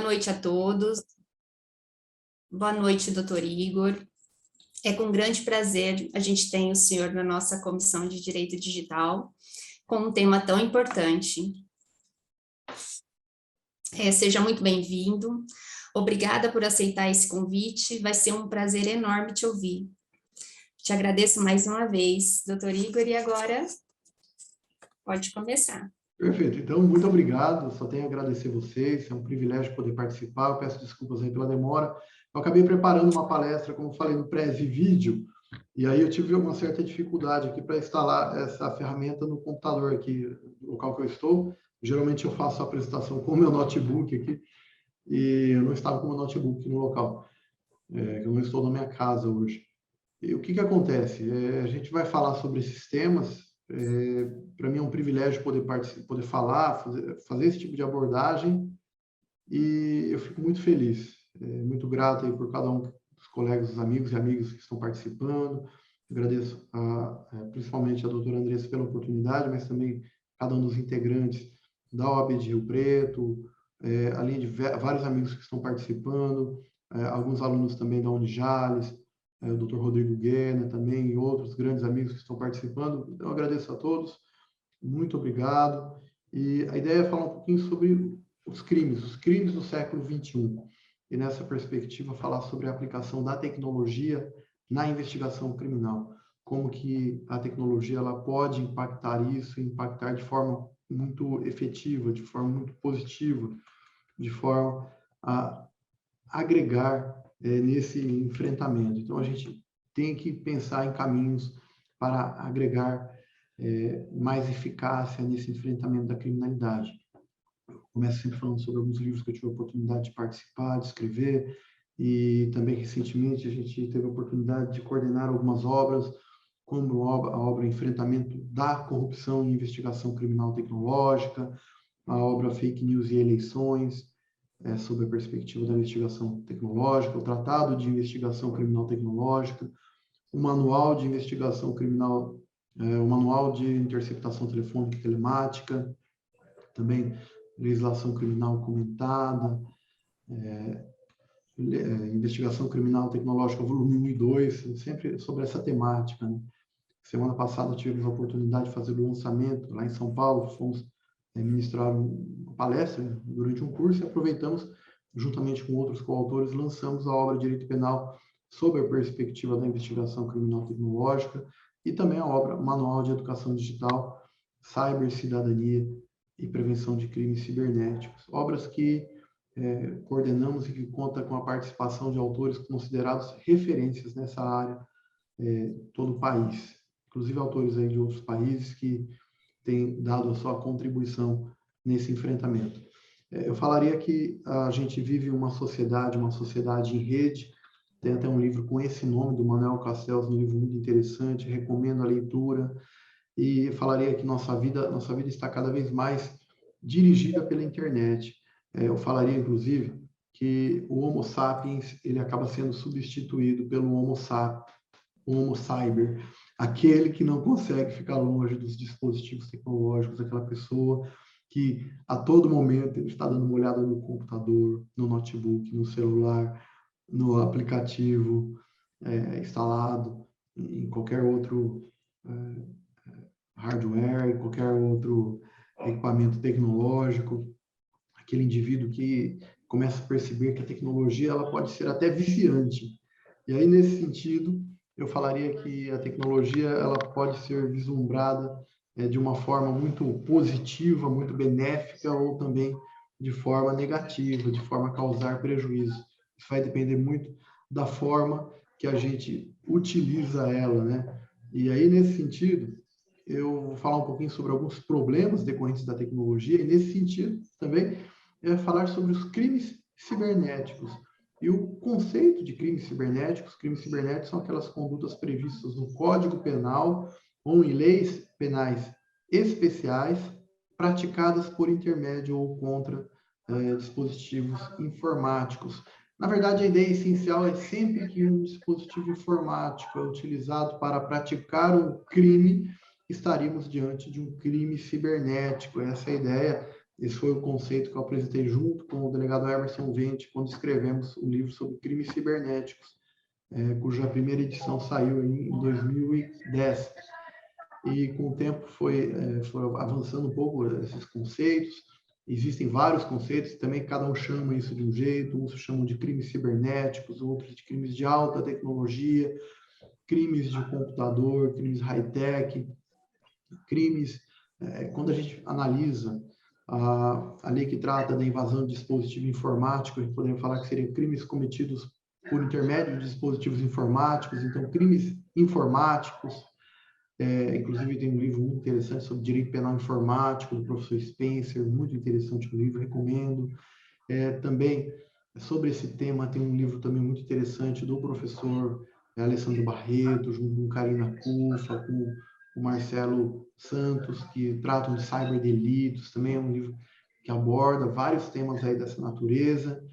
noite a todos. Boa noite, doutor Igor. É com grande prazer a gente tem o senhor na nossa Comissão de Direito Digital, com um tema tão importante. Seja muito bem-vindo. Obrigada por aceitar esse convite. Vai ser um prazer enorme te ouvir. Te agradeço mais uma vez, doutor Igor, e agora pode começar. Perfeito. Então, muito obrigado. Só tenho a agradecer vocês. É um privilégio poder participar. Eu peço desculpas aí pela demora. Eu acabei preparando uma palestra, como falei, no Prezi Vídeo, e aí eu tive uma certa dificuldade aqui para instalar essa ferramenta no computador aqui, no local que eu estou. Geralmente eu faço a apresentação com o meu notebook aqui, e eu não estava com o meu notebook no local. Eu não estou na minha casa hoje. E o que acontece? A gente vai falar sobre esses temas. Para mim é um privilégio poder falar, fazer esse tipo de abordagem, e eu fico muito feliz, muito grato aí por cada um dos colegas, dos amigos e amigas que estão participando. Agradeço principalmente a doutora Andressa pela oportunidade, mas também cada um dos integrantes da OAB de Rio Preto, além de vários amigos que estão participando, alguns alunos também da Unijales, o Dr. Rodrigo Guena também, e outros grandes amigos que estão participando. Então, eu agradeço a todos, muito obrigado. E a ideia é falar um pouquinho sobre os crimes do século XXI. E nessa perspectiva, falar sobre a aplicação da tecnologia na investigação criminal. Como que a tecnologia ela pode impactar isso, impactar de forma muito efetiva, de forma muito positiva, de forma a agregar nesse enfrentamento. Então, a gente tem que pensar em caminhos para agregar mais eficácia nesse enfrentamento da criminalidade. Eu começo sempre falando sobre alguns livros que eu tive a oportunidade de participar, de escrever, e também recentemente a gente teve a oportunidade de coordenar algumas obras, como a obra Enfrentamento da Corrupção e Investigação Criminal Tecnológica, a obra Fake News e Eleições, sob a perspectiva da investigação tecnológica, o Tratado de Investigação Criminal Tecnológica, o Manual de Investigação Criminal, o Manual de Interceptação Telefônica e Telemática, também legislação criminal comentada, investigação criminal tecnológica, volume 1 e 2, sempre sobre essa temática, né? Semana passada tivemos a oportunidade de fazer o lançamento lá em São Paulo, fomos ministrar uma palestra durante um curso e aproveitamos, juntamente com outros coautores, lançamos a obra Direito Penal sob a perspectiva da investigação criminal tecnológica e também a obra Manual de Educação Digital, Cybercidadania e Prevenção de Crimes Cibernéticos. Obras que coordenamos e que conta com a participação de autores considerados referências nessa área todo o país, inclusive autores aí de outros países que têm dado a sua contribuição nesse enfrentamento. Eu falaria que a gente vive uma sociedade em rede. Tem até um livro com esse nome, do Manuel Castells, um livro muito interessante, recomendo a leitura, e falaria que nossa vida está cada vez mais dirigida pela internet. Eu falaria, inclusive, que o Homo sapiens ele acaba sendo substituído pelo Homo cyber, aquele que não consegue ficar longe dos dispositivos tecnológicos, aquela pessoa que a todo momento ele está dando uma olhada no computador, no notebook, no celular, no aplicativo instalado, em qualquer outro hardware, em qualquer outro equipamento tecnológico, aquele indivíduo que começa a perceber que a tecnologia ela pode ser até viciante. E aí, nesse sentido, eu falaria que a tecnologia ela pode ser vislumbrada de uma forma muito positiva, muito benéfica, ou também de forma negativa, de forma a causar prejuízo. Isso vai depender muito da forma que a gente utiliza ela, né? E aí, nesse sentido, eu vou falar um pouquinho sobre alguns problemas decorrentes da tecnologia, e nesse sentido também falar sobre os crimes cibernéticos. E o conceito de crimes cibernéticos são aquelas condutas previstas no Código Penal ou em leis penais especiais praticadas por intermédio ou contra dispositivos informáticos. Na verdade, a ideia essencial é sempre que um dispositivo informático é utilizado para praticar um crime, estaríamos diante de um crime cibernético. Essa é a ideia Esse foi o conceito que eu apresentei junto com o delegado Emerson Vente, quando escrevemos o livro sobre crimes cibernéticos, cuja primeira edição saiu em 2010. E com o tempo foi avançando um pouco esses conceitos. Existem vários conceitos, também cada um chama isso de um jeito, uns chamam de crimes cibernéticos, outros de crimes de alta tecnologia, crimes de computador, crimes high-tech, crimes... quando a gente analisa a lei que trata da invasão de dispositivo informático, a gente poderia falar que seriam crimes cometidos por intermédio de dispositivos informáticos, então crimes informáticos. Inclusive tem um livro muito interessante sobre direito penal informático, do professor Spencer, muito interessante o livro, recomendo. Também, sobre esse tema, tem um livro também muito interessante do professor Alessandro Barreto, junto com Karina Cufa, com o Marcelo Santos, que tratam de cyberdelitos, também é um livro que aborda vários temas aí dessa natureza.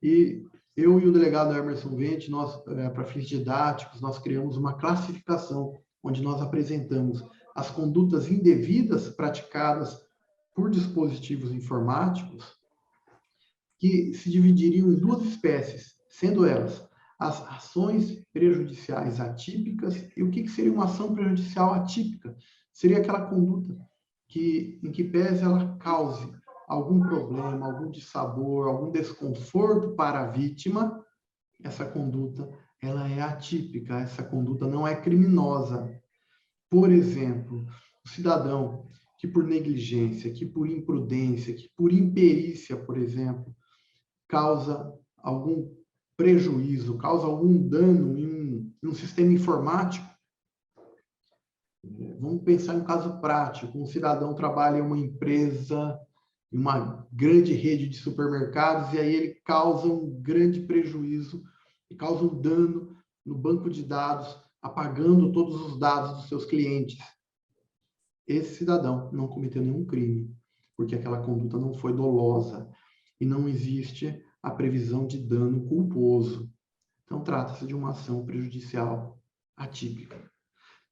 E eu e o delegado Emerson Vente, nós, para fins didáticos, nós criamos uma classificação onde nós apresentamos as condutas indevidas praticadas por dispositivos informáticos, que se dividiriam em duas espécies, sendo elas as ações prejudiciais atípicas. E o que seria uma ação prejudicial atípica? Seria aquela conduta em que pese ela cause algum problema, algum dissabor, algum desconforto para a vítima, essa conduta ela é atípica, essa conduta não é criminosa. Por exemplo, o cidadão que por negligência, que por imprudência, que por imperícia, por exemplo, causa algum prejuízo, causa algum dano em um sistema informático. Vamos pensar em um caso prático. Um cidadão trabalha em uma empresa, em uma grande rede de supermercados, e aí ele causa um grande prejuízo e causa um dano no banco de dados, apagando todos os dados dos seus clientes. Esse cidadão não cometeu nenhum crime, porque aquela conduta não foi dolosa e não existe a previsão de dano culposo. Então, trata-se de uma ação prejudicial atípica.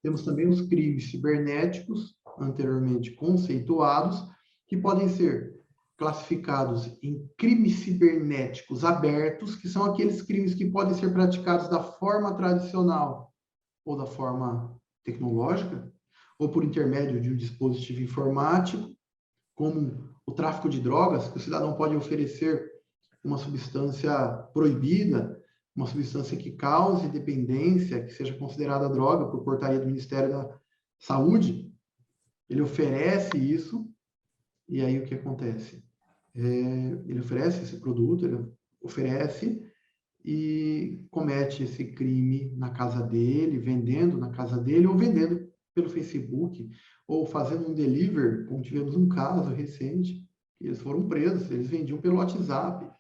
Temos também os crimes cibernéticos, anteriormente conceituados, que podem ser classificados em crimes cibernéticos abertos, que são aqueles crimes que podem ser praticados da forma tradicional ou da forma tecnológica, ou por intermédio de um dispositivo informático, como o tráfico de drogas, que o cidadão pode oferecer uma substância proibida, uma substância que cause dependência, que seja considerada droga por portaria do Ministério da Saúde. Ele oferece isso, e aí o que acontece? Ele oferece esse produto, ele oferece e comete esse crime na casa dele, vendendo na casa dele, ou vendendo pelo Facebook, ou fazendo um delivery, como tivemos um caso recente, que eles foram presos, eles vendiam pelo WhatsApp.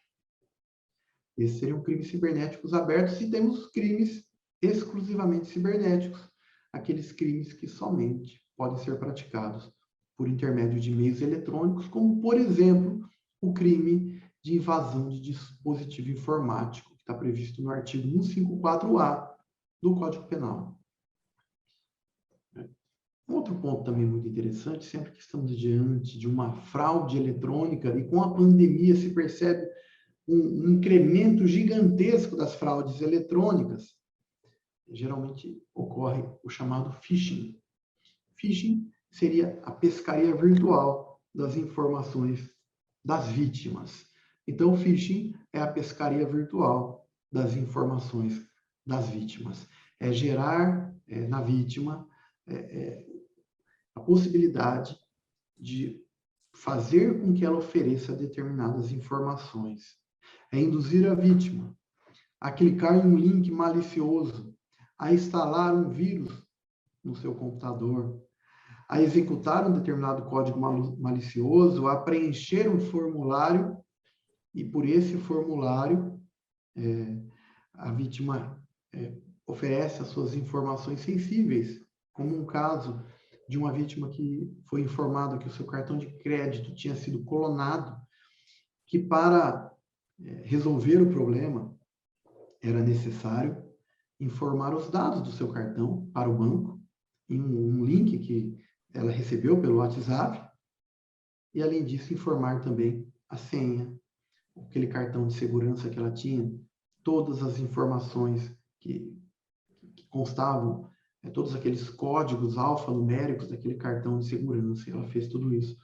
Esses seriam crimes cibernéticos abertos, e temos crimes exclusivamente cibernéticos, aqueles crimes que somente podem ser praticados por intermédio de meios eletrônicos, como, por exemplo, o crime de invasão de dispositivo informático, que está previsto no artigo 154A do Código Penal. Um outro ponto também muito interessante, sempre que estamos diante de uma fraude eletrônica, e com a pandemia se percebe um incremento gigantesco das fraudes eletrônicas, geralmente ocorre o chamado phishing. Phishing seria a pescaria virtual das informações das vítimas. Então, o phishing é a pescaria virtual das informações das vítimas. É gerar na vítima a possibilidade de fazer com que ela ofereça determinadas informações. É induzir a vítima a clicar em um link malicioso, a instalar um vírus no seu computador, a executar um determinado código malicioso, a preencher um formulário, e por esse formulário a vítima oferece as suas informações sensíveis, como um caso de uma vítima que foi informada que o seu cartão de crédito tinha sido clonado, que para resolver o problema era necessário informar os dados do seu cartão para o banco, em um link que ela recebeu pelo WhatsApp, e, além disso, informar também a senha, aquele cartão de segurança que ela tinha, todas as informações que constavam, todos aqueles códigos alfanuméricos daquele cartão de segurança. E ela fez tudo isso.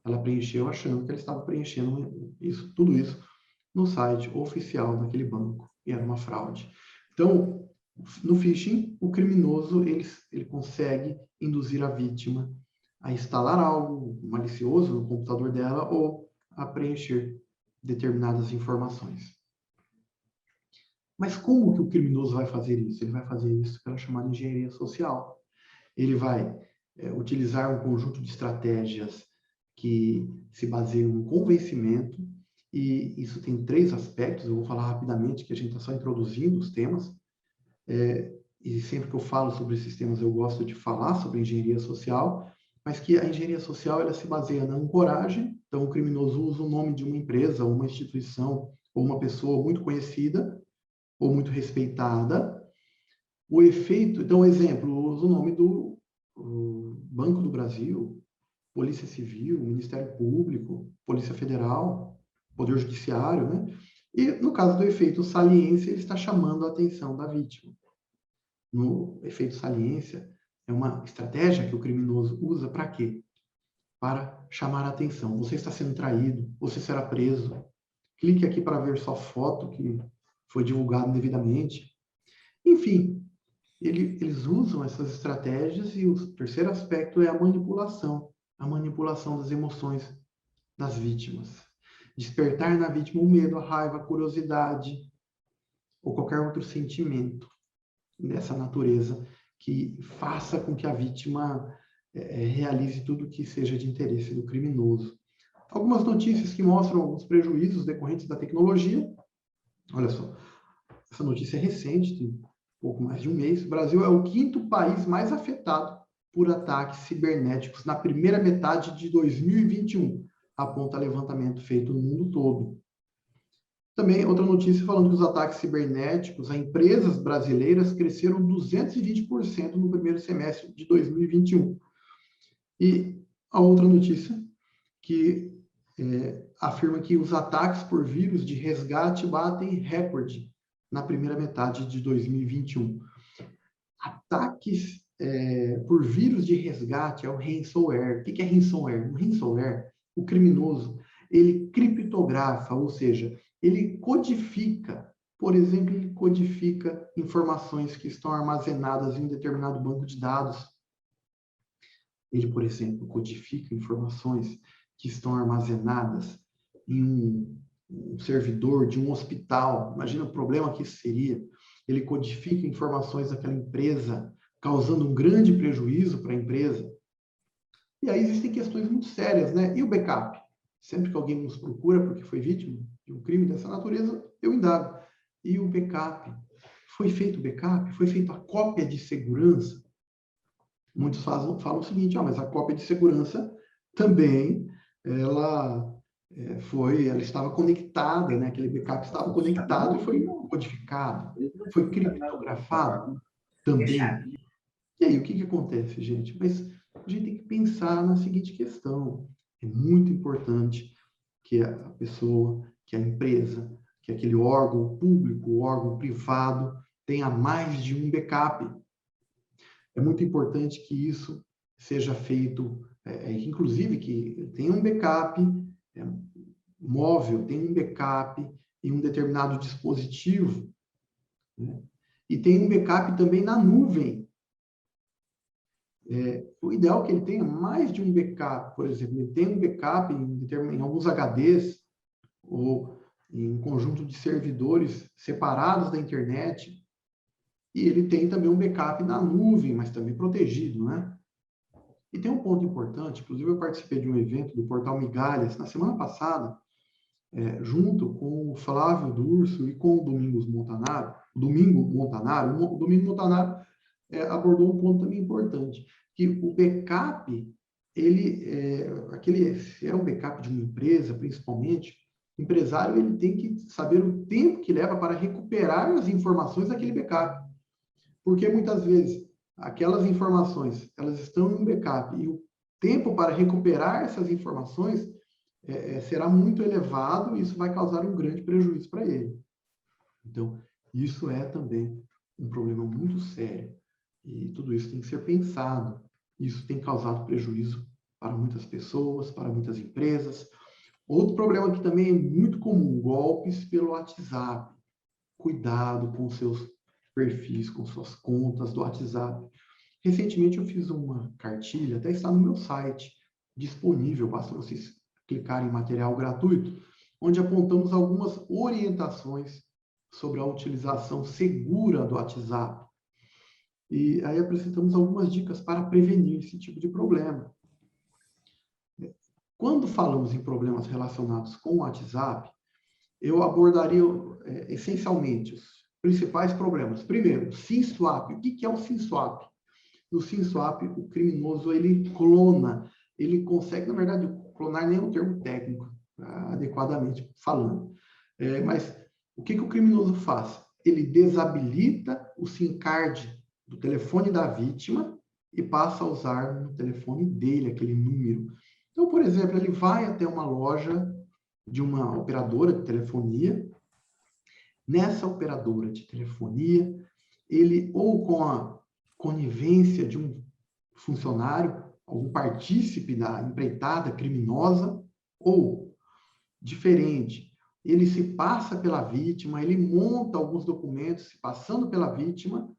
Ela preencheu achando que ela estava preenchendo tudo isso no site oficial daquele banco. E era uma fraude. Então, no phishing, o criminoso ele consegue induzir a vítima a instalar algo malicioso no computador dela ou a preencher determinadas informações. Mas como que o criminoso vai fazer isso? Ele vai fazer isso pela chamada engenharia social. Ele vai utilizar um conjunto de estratégias que se baseiam no convencimento, e isso tem 3 aspectos, eu vou falar rapidamente, que a gente está só introduzindo os temas, e sempre que eu falo sobre esses temas eu gosto de falar sobre engenharia social, mas que a engenharia social ela se baseia na ancoragem. Então o criminoso usa o nome de uma empresa, uma instituição ou uma pessoa muito conhecida ou muito respeitada. O efeito, então, exemplo, usa o nome do Banco do Brasil, Polícia Civil, Ministério Público, Polícia Federal, Poder Judiciário, né? E no caso do efeito saliência, ele está chamando a atenção da vítima. No efeito saliência, é uma estratégia que o criminoso usa para quê? Para chamar a atenção. Você está sendo traído, você será preso. Clique aqui para ver sua foto que foi divulgada indevidamente. Enfim, eles usam essas estratégias, e o terceiro aspecto é a manipulação das emoções das vítimas. Despertar na vítima o medo, a raiva, a curiosidade ou qualquer outro sentimento dessa natureza que faça com que a vítima realize tudo que seja de interesse do criminoso. Algumas notícias que mostram alguns prejuízos decorrentes da tecnologia. Olha só, essa notícia é recente, tem pouco mais de um mês. O Brasil é o 5º país mais afetado por ataques cibernéticos na primeira metade de 2021, aponta levantamento feito no mundo todo. Também outra notícia falando que os ataques cibernéticos a empresas brasileiras cresceram 220% no primeiro semestre de 2021. E a outra notícia que afirma que os ataques por vírus de resgate batem recorde na primeira metade de 2021. Ataques por vírus de resgate é o ransomware. O que é ransomware? O ransomware, o criminoso, ele criptografa, ou seja, ele codifica, por exemplo, ele codifica informações que estão armazenadas em um determinado banco de dados. Ele, por exemplo, codifica informações que estão armazenadas em um servidor de um hospital. Imagina o problema que isso seria. Ele codifica informações daquela empresa, causando um grande prejuízo para a empresa. E aí existem questões muito sérias, né? E o backup? Sempre que alguém nos procura porque foi vítima de um crime dessa natureza, eu indago. E o backup? Foi feito o backup? Foi feita a cópia de segurança? Muitos falam o seguinte, mas a cópia de segurança também, ela estava conectada, né? Aquele backup estava conectado e foi codificado, foi criptografado também. E aí, o que acontece, gente? Mas a gente tem que pensar na seguinte questão. É muito importante que a pessoa, que a empresa, que aquele órgão público, o órgão privado, tenha mais de um backup. É muito importante que isso seja feito, inclusive que tenha um backup móvel, tenha um backup em um determinado dispositivo, né? E tem um backup também na nuvem. O ideal é que ele tenha mais de um backup, por exemplo, ele tem um backup em alguns HDs ou em um conjunto de servidores separados da internet, e ele tem também um backup na nuvem, mas também protegido, né? E tem um ponto importante, inclusive eu participei de um evento do Portal Migalhas na semana passada, junto com o Flávio Durso e com o Domingo Montanaro. O Domingo Montanaro abordou um ponto também importante, que o backup, se é um backup de uma empresa, principalmente, o empresário ele tem que saber o tempo que leva para recuperar as informações daquele backup. Porque muitas vezes aquelas informações, elas estão em um backup e o tempo para recuperar essas informações será muito elevado e isso vai causar um grande prejuízo para ele. Então, isso é também um problema muito sério. E tudo isso tem que ser pensado. Isso tem causado prejuízo para muitas pessoas, para muitas empresas. Outro problema que também é muito comum, golpes pelo WhatsApp. Cuidado com seus perfis, com suas contas do WhatsApp. Recentemente eu fiz uma cartilha, até está no meu site, disponível, basta vocês clicarem em material gratuito, onde apontamos algumas orientações sobre a utilização segura do WhatsApp. E aí apresentamos algumas dicas para prevenir esse tipo de problema. Quando falamos em problemas relacionados com o WhatsApp, eu abordaria essencialmente os principais problemas. Primeiro, SIM swap. O que é um SIM swap? No SIM swap, o criminoso ele clona, ele consegue, na verdade, clonar nem é um termo técnico, adequadamente falando. Mas o que o criminoso faz? Ele desabilita o SIM card do telefone da vítima e passa a usar no telefone dele aquele número. Então, por exemplo, ele vai até uma loja de uma operadora de telefonia. Nessa operadora de telefonia, ele, ou com a conivência de um funcionário, algum partícipe da empreitada criminosa, ou, diferente, ele se passa pela vítima, ele monta alguns documentos se passando pela vítima,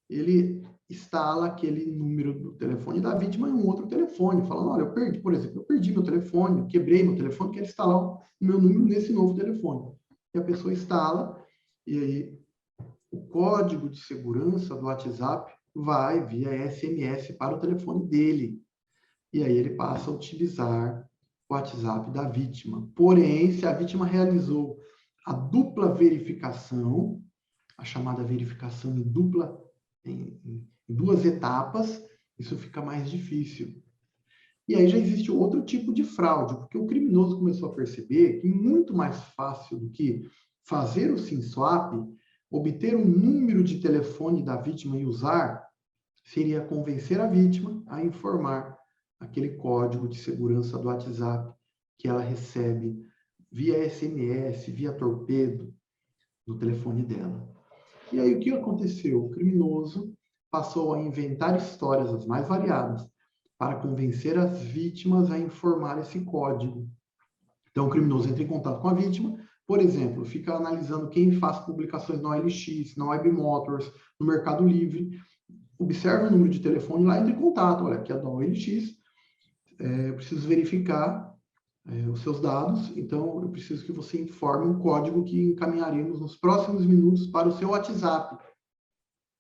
ele instala aquele número do telefone da vítima em um outro telefone, falando, olha, eu perdi, por exemplo, eu perdi meu telefone, eu quebrei meu telefone, quero instalar o meu número nesse novo telefone. E a pessoa instala, e aí o código de segurança do WhatsApp vai via SMS para o telefone dele. E aí ele passa a utilizar o WhatsApp da vítima. Porém, se a vítima realizou a dupla verificação, a chamada verificação em duas etapas, isso fica mais difícil. E aí já existe outro tipo de fraude, porque o criminoso começou a perceber que muito mais fácil do que fazer o SIM swap, obter um número de telefone da vítima e usar, seria convencer a vítima a informar aquele código de segurança do WhatsApp que ela recebe via SMS, via torpedo, no telefone dela. E aí o que aconteceu? O criminoso passou a inventar histórias as mais variadas para convencer as vítimas a informar esse código. Então o criminoso entra em contato com a vítima, por exemplo, fica analisando quem faz publicações na OLX, na Web Motors, no Mercado Livre, observa o número de telefone lá e entra em contato. Olha, aqui é da OLX, eu preciso verificar os seus dados, então eu preciso que você informe um código que encaminharemos nos próximos minutos para o seu WhatsApp.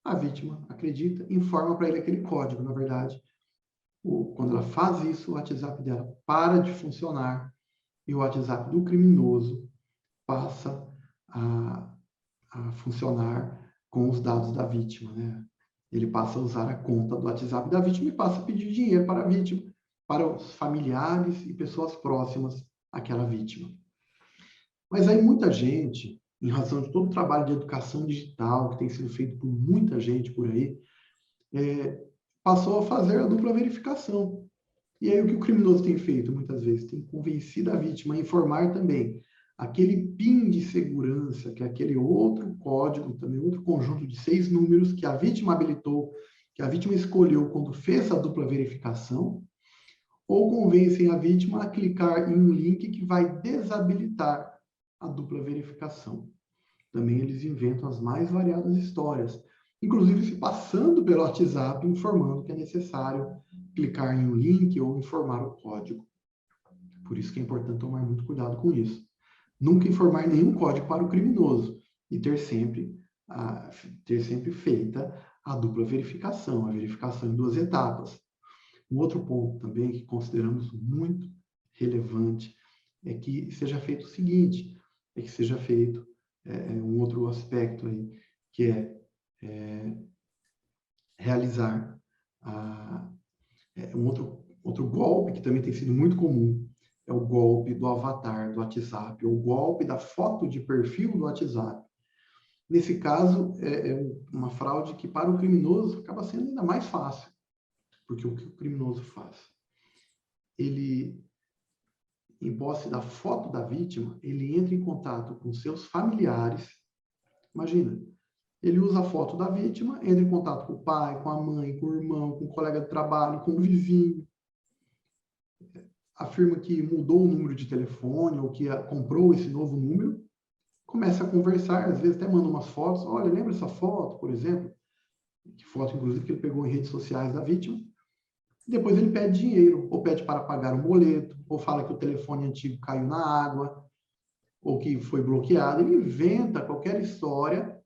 A vítima acredita, informa para ele aquele código. Na verdade, quando ela faz isso, o WhatsApp dela para de funcionar e o WhatsApp do criminoso passa a funcionar com os dados da vítima, né? Ele passa a usar a conta do WhatsApp da vítima e passa a pedir dinheiro para a vítima, para os familiares e pessoas próximas àquela vítima. Mas aí muita gente, em razão de todo o trabalho de educação digital que tem sido feito por muita gente por aí, passou a fazer a dupla verificação. E aí o que o criminoso tem feito muitas vezes? Tem convencido a vítima a informar também aquele PIN de segurança, que é aquele outro código, também outro conjunto de 6 números que a vítima habilitou, que a vítima escolheu quando fez a dupla verificação, ou convencem a vítima a clicar em um link que vai desabilitar a dupla verificação. Também eles inventam as mais variadas histórias, inclusive se passando pelo WhatsApp, informando que é necessário clicar em um link ou informar o código. Por isso que é importante tomar muito cuidado com isso. Nunca informar nenhum código para o criminoso e ter sempre feita a dupla verificação, a verificação em 2 etapas. Um outro ponto também que consideramos muito relevante é que seja feito o seguinte, que seja feito um outro aspecto aí, que é realizar um outro golpe que também tem sido muito comum, é o golpe do avatar do WhatsApp, ou o golpe da foto de perfil do WhatsApp. Nesse caso, é uma fraude que para o criminoso acaba sendo ainda mais fácil, porque o que o criminoso faz? ele, em posse da foto da vítima, ele entra em contato com seus familiares. Imagina, ele usa a foto da vítima, entra em contato com o pai, com a mãe, com o irmão, com o colega de trabalho, com o vizinho, afirma que mudou o número de telefone ou que comprou esse novo número, começa a conversar, às vezes até manda umas fotos. Olha, lembra essa foto, por exemplo? Que foto, inclusive, que ele pegou em redes sociais da vítima. Depois ele pede dinheiro, ou pede para pagar um boleto, ou fala que o telefone antigo caiu na água, ou que foi bloqueado. Ele inventa qualquer história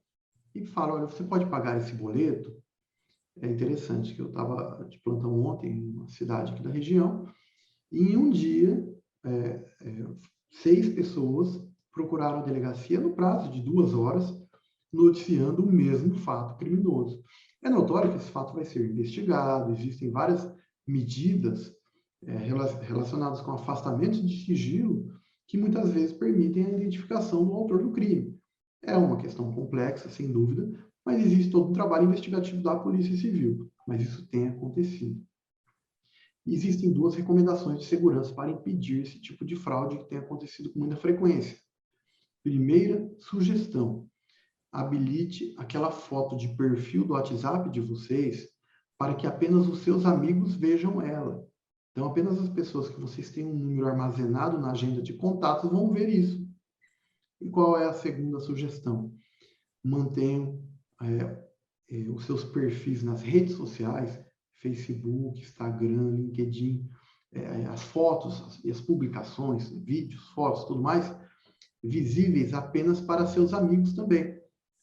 e fala, olha, você pode pagar esse boleto? É interessante que eu estava de plantão ontem, em uma cidade aqui da região, e em um dia, 6 pessoas procuraram a delegacia no prazo de 2 horas, noticiando o mesmo fato criminoso. É notório que esse fato vai ser investigado, existem várias medidas relacionadas com afastamento de sigilo que muitas vezes permitem a identificação do autor do crime. É uma questão complexa, sem dúvida, mas existe todo um trabalho investigativo da Polícia Civil, mas isso tem acontecido. Existem 2 recomendações de segurança para impedir esse tipo de fraude que tem acontecido com muita frequência. Primeira sugestão: habilite aquela foto de perfil do WhatsApp de vocês para que apenas os seus amigos vejam ela. Então, apenas as pessoas que vocês têm um número armazenado na agenda de contatos vão ver isso. E qual é a segunda sugestão? Mantenham os seus perfis nas redes sociais, Facebook, Instagram, LinkedIn, as fotos e as publicações, vídeos, fotos, tudo mais, visíveis apenas para seus amigos também.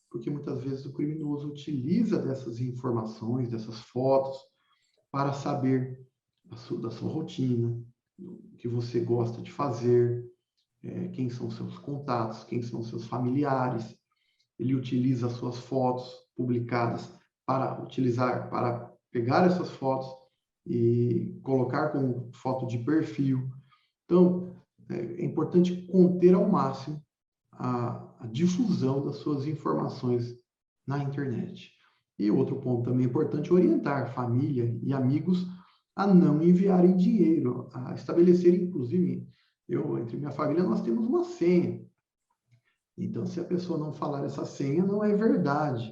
Porque muitas vezes o criminoso utiliza dessas informações, dessas fotos, para saber da sua rotina, o que você gosta de fazer, quem são seus contatos, quem são seus familiares. Ele utiliza as suas fotos publicadas para pegar essas fotos e colocar como foto de perfil. Então, é importante conter ao máximo a difusão das suas informações na internet. E outro ponto também importante, orientar família e amigos a não enviarem dinheiro, a estabelecerem, inclusive, entre minha família, nós temos uma senha. Então, se a pessoa não falar essa senha, não é verdade.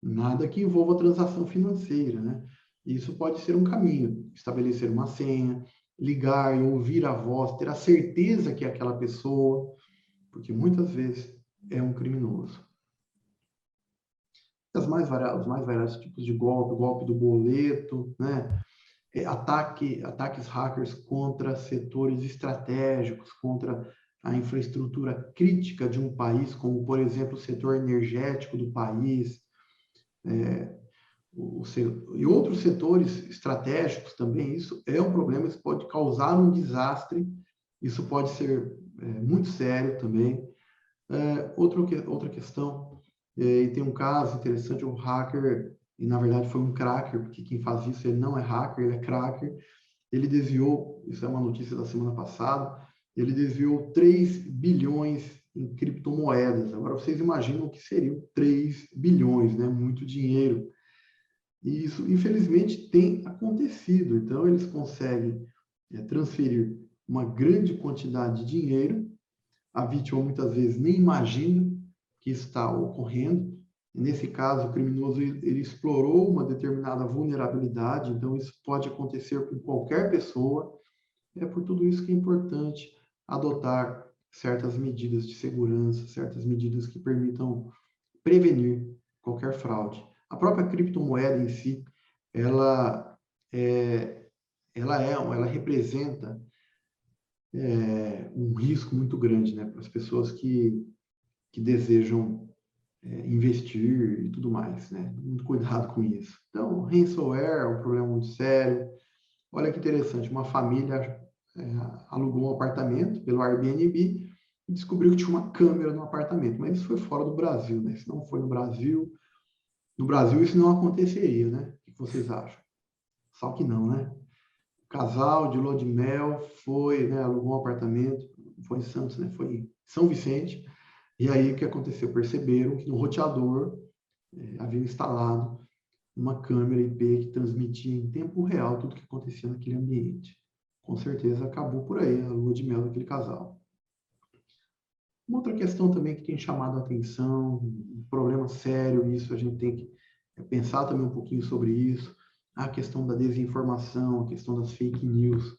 Nada que envolva transação financeira, né? Isso pode ser um caminho, estabelecer uma senha, ligar e ouvir a voz, ter a certeza que é aquela pessoa, porque muitas vezes é um criminoso. Os mais variados tipos de golpe, o golpe do boleto, né? Ataques hackers contra setores estratégicos, contra a infraestrutura crítica de um país, como, por exemplo, o setor energético do país, e outros setores estratégicos também. Isso é um problema, isso pode causar um desastre, isso pode ser muito sério também. Outra questão, e tem um caso interessante, um hacker, e na verdade foi um cracker, porque quem faz isso ele não é hacker, ele é cracker. Ele desviou, isso é uma notícia da semana passada, ele desviou 3 bilhões em criptomoedas. Agora vocês imaginam o que seriam 3 bilhões, né? Muito dinheiro. E isso, infelizmente, tem acontecido. Então, eles conseguem transferir uma grande quantidade de dinheiro. A vítima, muitas vezes, nem imagina que está ocorrendo. Nesse caso, o criminoso ele explorou uma determinada vulnerabilidade. Então, isso pode acontecer com qualquer pessoa. É por tudo isso que é importante adotar certas medidas de segurança, certas medidas que permitam prevenir qualquer fraude. A própria criptomoeda em si, ela representa um risco muito grande, né, para as pessoas que desejam investir e tudo mais, né? Muito cuidado com isso. Então, ransomware é um problema muito sério. Olha que interessante, uma família alugou um apartamento pelo Airbnb e descobriu que tinha uma câmera no apartamento, mas isso foi fora do Brasil, né? Se não foi no Brasil isso não aconteceria, né? O que vocês acham? Só que não, né? O casal de lua de mel foi, né, alugou um apartamento, foi em Santos, né? Foi em São Vicente, e aí o que aconteceu? Perceberam que no roteador havia instalado uma câmera IP que transmitia em tempo real tudo o que acontecia naquele ambiente. com certeza acabou por aí a lua de mel daquele casal. Uma outra questão também que tem chamado a atenção, um problema sério, isso a gente tem que pensar também um pouquinho sobre isso, a questão da desinformação, a questão das fake news.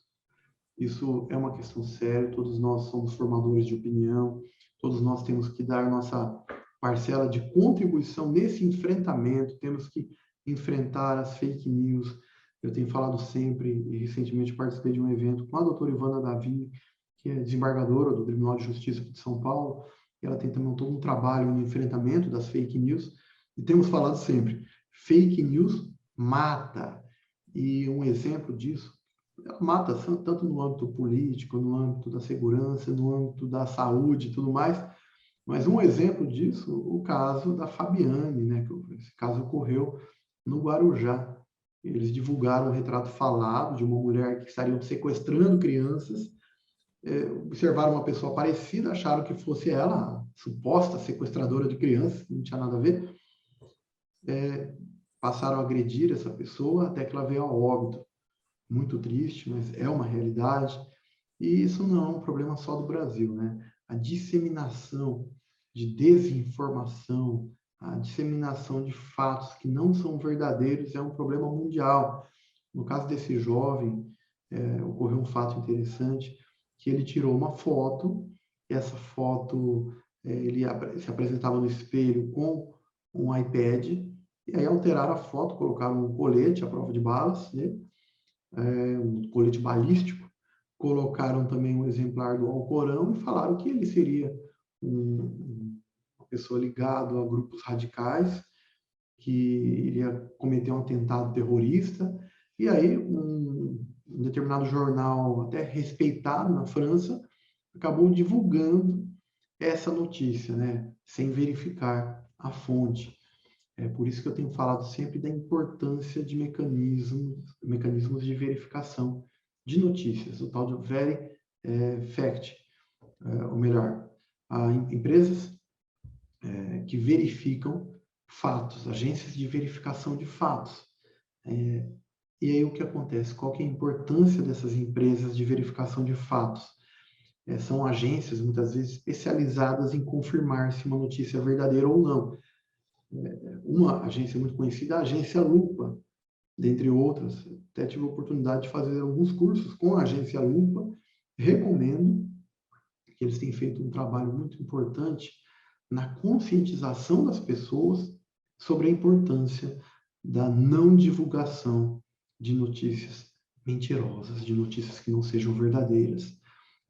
Isso é uma questão séria, todos nós somos formadores de opinião, todos nós temos que dar nossa parcela de contribuição nesse enfrentamento, temos que enfrentar as fake news. Eu tenho falado sempre, e recentemente participei de um evento com a doutora Ivana Davi, que é desembargadora do Tribunal de Justiça de São Paulo, e ela tem também todo um trabalho no enfrentamento das fake news, e temos falado sempre, fake news mata, e um exemplo disso, ela mata tanto no âmbito político, no âmbito da segurança, no âmbito da saúde e tudo mais, mas um exemplo disso, o caso da Fabiane, né, que esse caso ocorreu no Guarujá. Eles divulgaram um retrato falado de uma mulher que estaria sequestrando crianças, observaram uma pessoa parecida, acharam que fosse ela, a suposta sequestradora de crianças, não tinha nada a ver, passaram a agredir essa pessoa até que ela veio a óbito. Muito triste, mas é uma realidade, e isso não é um problema só do Brasil, né? A disseminação de desinformação, a disseminação de fatos que não são verdadeiros é um problema mundial. No caso desse jovem, ocorreu um fato interessante, que ele tirou uma foto, e essa foto, ele se apresentava no espelho com um iPad, e aí alteraram a foto, colocaram um colete à prova de balas, né? Um colete balístico, colocaram também um exemplar do Alcorão e falaram que ele seria uma pessoa ligada a grupos radicais, que iria cometer um atentado terrorista, e aí um determinado jornal, até respeitado na França, acabou divulgando essa notícia, né, sem verificar a fonte. É por isso que eu tenho falado sempre da importância de mecanismos de verificação de notícias, o tal de fact, ou melhor, empresas que verificam fatos, agências de verificação de fatos. E aí o que acontece? Qual que é a importância dessas empresas de verificação de fatos? São agências, muitas vezes, especializadas em confirmar se uma notícia é verdadeira ou não. Uma agência muito conhecida, a Agência Lupa, dentre outras. Até tive a oportunidade de fazer alguns cursos com a Agência Lupa. Recomendo, que eles têm feito um trabalho muito importante na conscientização das pessoas sobre a importância da não divulgação de notícias mentirosas, de notícias que não sejam verdadeiras.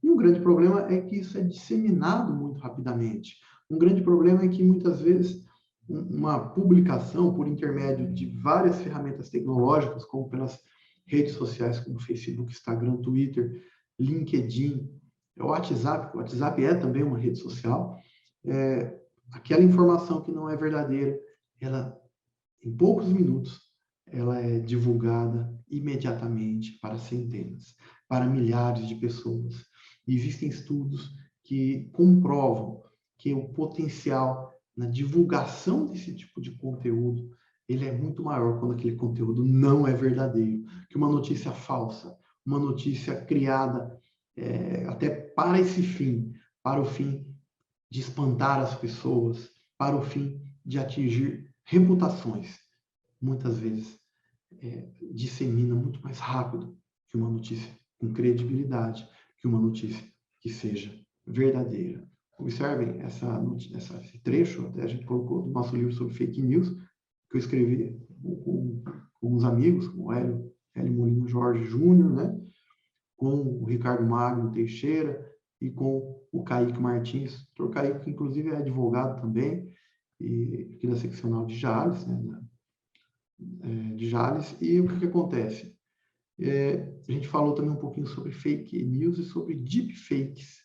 E um grande problema é que isso é disseminado muito rapidamente. Um grande problema é que, muitas vezes, uma publicação por intermédio de várias ferramentas tecnológicas, como pelas redes sociais, como Facebook, Instagram, Twitter, LinkedIn, o WhatsApp é também uma rede social, aquela informação que não é verdadeira, ela, em poucos minutos, ela é divulgada imediatamente para centenas, para milhares de pessoas. E existem estudos que comprovam que o potencial na divulgação desse tipo de conteúdo, ele é muito maior quando aquele conteúdo não é verdadeiro, que uma notícia falsa, uma notícia criada até para esse fim, para o fim de espantar as pessoas, para o fim de atingir reputações, muitas vezes dissemina muito mais rápido que uma notícia com que uma notícia que seja verdadeira. Observem esse trecho, até a gente colocou do nosso livro sobre fake news, que eu escrevi com uns amigos, com o Hélio Molina Jorge Júnior, né? Com o Ricardo Magno Teixeira e com o Kaique Martins. O doutor Kaique, que inclusive é advogado também, e aqui da seccional de Jales, né? De Jales. E o que acontece? A gente falou também um pouquinho sobre fake news e sobre deepfakes.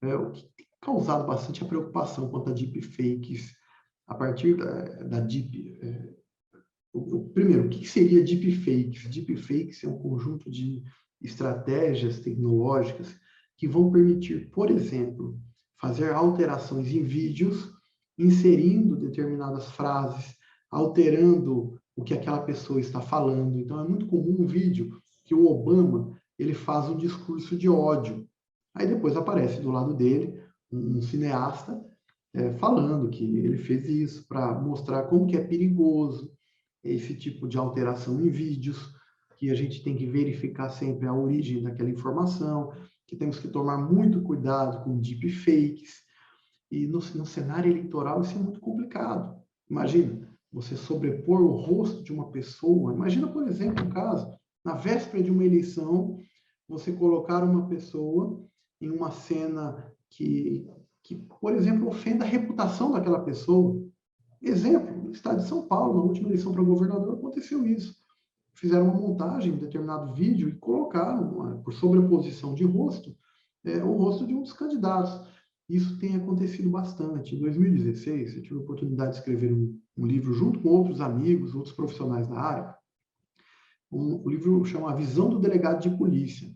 O que tem causado bastante a preocupação quanto a deepfakes, a partir da deep... Primeiro, o que seria deepfakes? Deepfakes é um conjunto de estratégias tecnológicas que vão permitir, por exemplo, fazer alterações em vídeos, inserindo determinadas frases, alterando o que aquela pessoa está falando. Então, é muito comum um vídeo que o Obama ele faz um discurso de ódio. Aí depois aparece do lado dele um cineasta falando que ele fez isso para mostrar como que é perigoso esse tipo de alteração em vídeos, que a gente tem que verificar sempre a origem daquela informação, que temos que tomar muito cuidado com deepfakes. E no cenário eleitoral isso é muito complicado. Imagina, você sobrepor o rosto de uma pessoa. Imagina, por exemplo, um caso, na véspera de uma eleição, você colocar uma pessoa em uma cena que por exemplo, ofenda a reputação daquela pessoa. Exemplo, no estado de São Paulo, na última eleição para governador, aconteceu isso. Fizeram uma montagem de determinado vídeo e colocaram, por sobreposição de rosto, o rosto de um dos candidatos. Isso tem acontecido bastante. Em 2016, eu tive a oportunidade de escrever um livro junto com outros amigos, outros profissionais da área. O livro chama A Visão do Delegado de Polícia,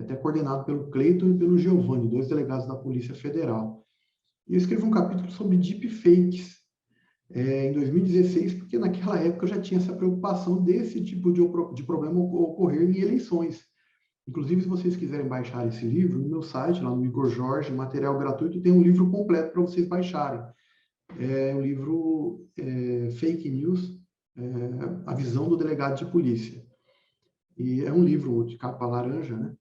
até coordenado pelo Cleiton e pelo Giovanni, 2 delegados da Polícia Federal. E eu escrevi um capítulo sobre deepfakes em 2016, porque naquela época eu já tinha essa preocupação desse tipo de problema ocorrer em eleições. Inclusive, se vocês quiserem baixar esse livro, no meu site, lá no Igor Jorge, material gratuito, tem um livro completo para vocês baixarem. É o livro Fake News, A Visão do Delegado de Polícia. E é um livro de capa laranja, né?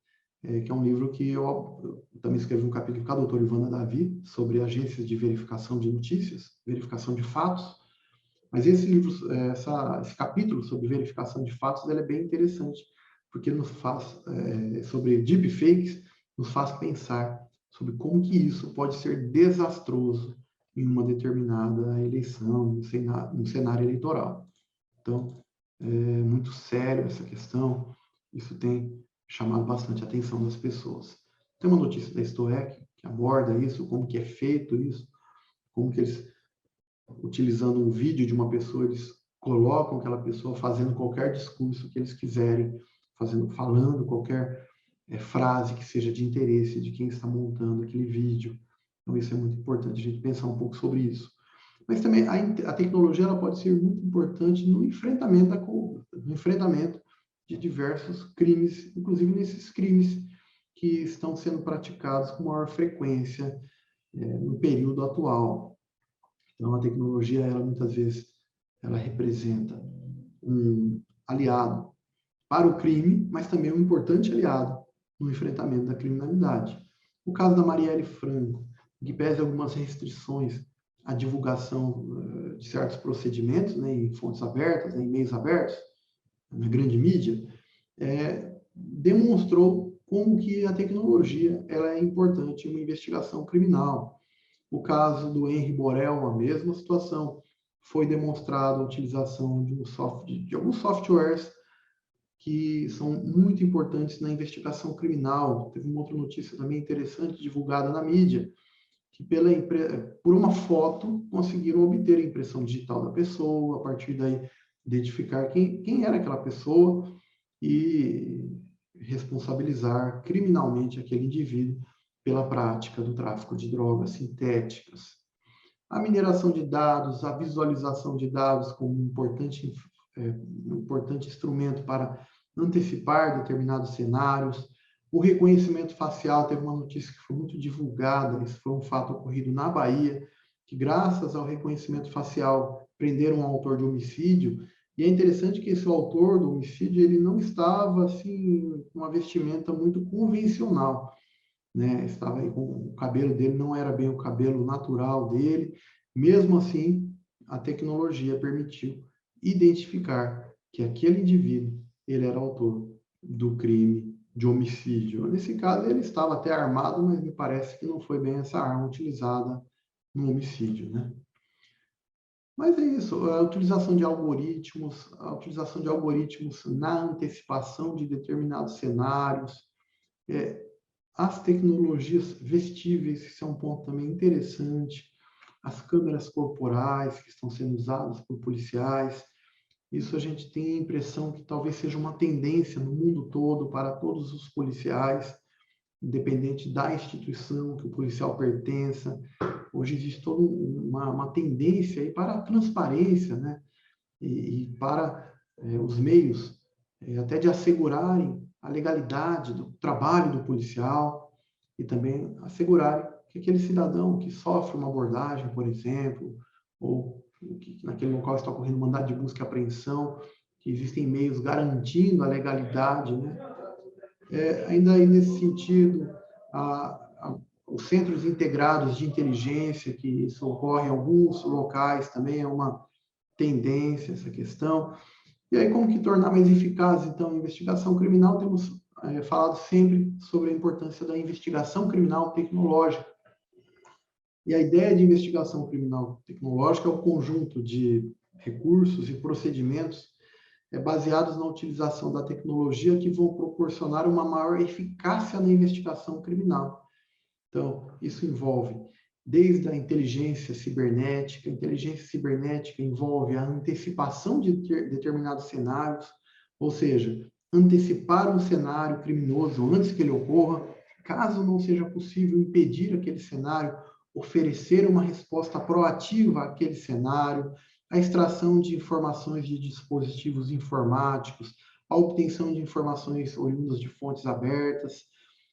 Que é um livro que eu também escrevi um capítulo com a doutora Ivana Davi, sobre agências de verificação de notícias, verificação de fatos. Mas esse livro, esse capítulo sobre verificação de fatos, ele é bem interessante, porque nos faz, sobre deepfakes, nos faz pensar sobre como que isso pode ser desastroso em uma determinada eleição, no cenário eleitoral. Então, é muito sério essa questão, isso tem chamado bastante a atenção das pessoas. Tem uma notícia da Stoic que aborda isso, como que é feito isso, como que eles, utilizando um vídeo de uma pessoa, eles colocam aquela pessoa fazendo qualquer discurso que eles quiserem, falando qualquer frase que seja de interesse de quem está montando aquele vídeo. Então, isso é muito importante, a gente pensar um pouco sobre isso. Mas também a tecnologia ela pode ser muito importante no enfrentamento de diversos crimes, inclusive nesses crimes que estão sendo praticados com maior frequência no período atual. Então, a tecnologia, ela muitas vezes, ela representa um aliado para o crime, mas também um importante aliado no enfrentamento da criminalidade. O caso da Marielle Franco, que pese algumas restrições à divulgação de certos procedimentos, né, em fontes abertas, em meios abertos, na grande mídia, demonstrou como que a tecnologia ela é importante em uma investigação criminal. O caso do Henri Borel, a mesma situação. Foi demonstrada a utilização de alguns softwares que são muito importantes na investigação criminal. Teve uma outra notícia também interessante, divulgada na mídia, que por uma foto conseguiram obter a impressão digital da pessoa, a partir daí identificar quem era aquela pessoa e responsabilizar criminalmente aquele indivíduo pela prática do tráfico de drogas sintéticas. A mineração de dados, a visualização de dados como um importante instrumento para antecipar determinados cenários. O reconhecimento facial, teve uma notícia que foi muito divulgada, isso foi um fato ocorrido na Bahia, que graças ao reconhecimento facial prenderam um autor de homicídio, e é interessante que esse autor do homicídio, ele não estava assim, com uma vestimenta muito convencional, né? Estava aí com o cabelo dele, não era bem o cabelo natural dele, mesmo assim, a tecnologia permitiu identificar que aquele indivíduo, ele era autor do crime de homicídio. Nesse caso, ele estava até armado, mas me parece que não foi bem essa arma utilizada no homicídio, né? Mas é isso, a utilização de algoritmos na antecipação de determinados cenários, as tecnologias vestíveis, que são um ponto também interessante, as câmeras corporais que estão sendo usadas por policiais. Isso a gente tem a impressão que talvez seja uma tendência no mundo todo para todos os policiais, independente da instituição que o policial pertença. Hoje existe toda uma tendência aí para a transparência, né? E para os meios até de assegurarem a legalidade do trabalho do policial e também assegurarem que aquele cidadão que sofre uma abordagem, por exemplo, ou que naquele local está ocorrendo mandado de busca e apreensão, que existem meios garantindo a legalidade, né? Ainda aí nesse sentido, os centros integrados de inteligência, que isso ocorre em alguns locais também, é uma tendência essa questão. E aí, como que tornar mais eficaz, então, a investigação criminal? Temos falado sempre sobre a importância da investigação criminal tecnológica. E a ideia de investigação criminal tecnológica é o conjunto de recursos e procedimentos baseados na utilização da tecnologia que vão proporcionar uma maior eficácia na investigação criminal. Então, isso envolve desde a inteligência cibernética. A inteligência cibernética envolve a antecipação de determinados cenários, ou seja, antecipar um cenário criminoso antes que ele ocorra, caso não seja possível impedir aquele cenário, oferecer uma resposta proativa àquele cenário, a extração de informações de dispositivos informáticos, a obtenção de informações oriundas de fontes abertas,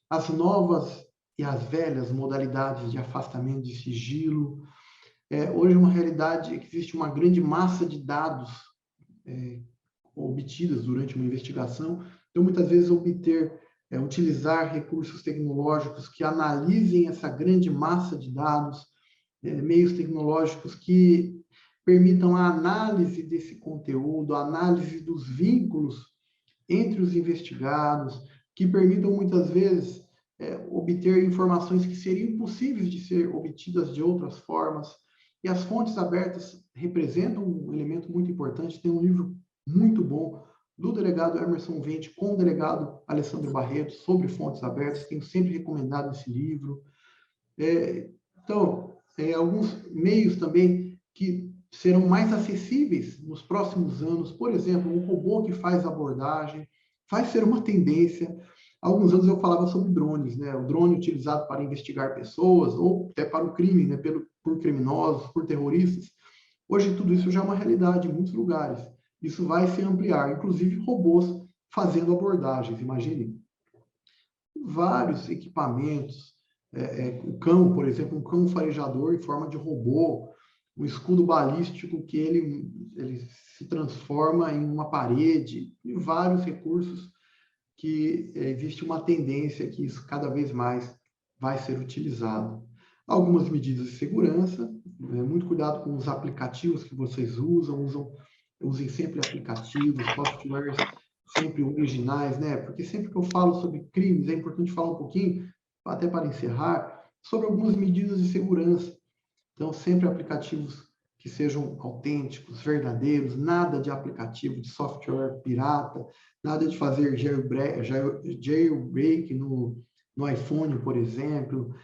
as novas e as velhas modalidades de afastamento de sigilo. Hoje, uma realidade é que existe uma grande massa de dados obtidas durante uma investigação. Então, muitas vezes, utilizar recursos tecnológicos que analisem essa grande massa de dados, meios tecnológicos que permitam a análise desse conteúdo, a análise dos vínculos entre os investigados, que permitam, muitas vezes, obter informações que seriam impossíveis de ser obtidas de outras formas. E as fontes abertas representam um elemento muito importante. Tem um livro muito bom do delegado Emerson Vente com o delegado Alessandro Barreto sobre fontes abertas. Tenho sempre recomendado esse livro. Então, alguns meios também que serão mais acessíveis nos próximos anos. Por exemplo, um robô que faz abordagem vai ser uma tendência. Há alguns anos eu falava sobre drones, né? O drone utilizado para investigar pessoas ou até para o crime, né? Por criminosos, por terroristas. Hoje tudo isso já é uma realidade em muitos lugares. Isso vai se ampliar, inclusive robôs fazendo abordagens. Imagine vários equipamentos, um cão, por exemplo, um cão farejador em forma de robô, um escudo balístico que ele se transforma em uma parede, e vários recursos que existe uma tendência que isso cada vez mais vai ser utilizado. Algumas medidas de segurança, muito cuidado com os aplicativos que vocês usem sempre aplicativos, softwares sempre originais, né? Porque sempre que eu falo sobre crimes, é importante falar um pouquinho, até para encerrar, sobre algumas medidas de segurança. Então, sempre aplicativos que sejam autênticos, verdadeiros, nada de aplicativo de software pirata, nada de fazer jailbreak no iPhone, por exemplo.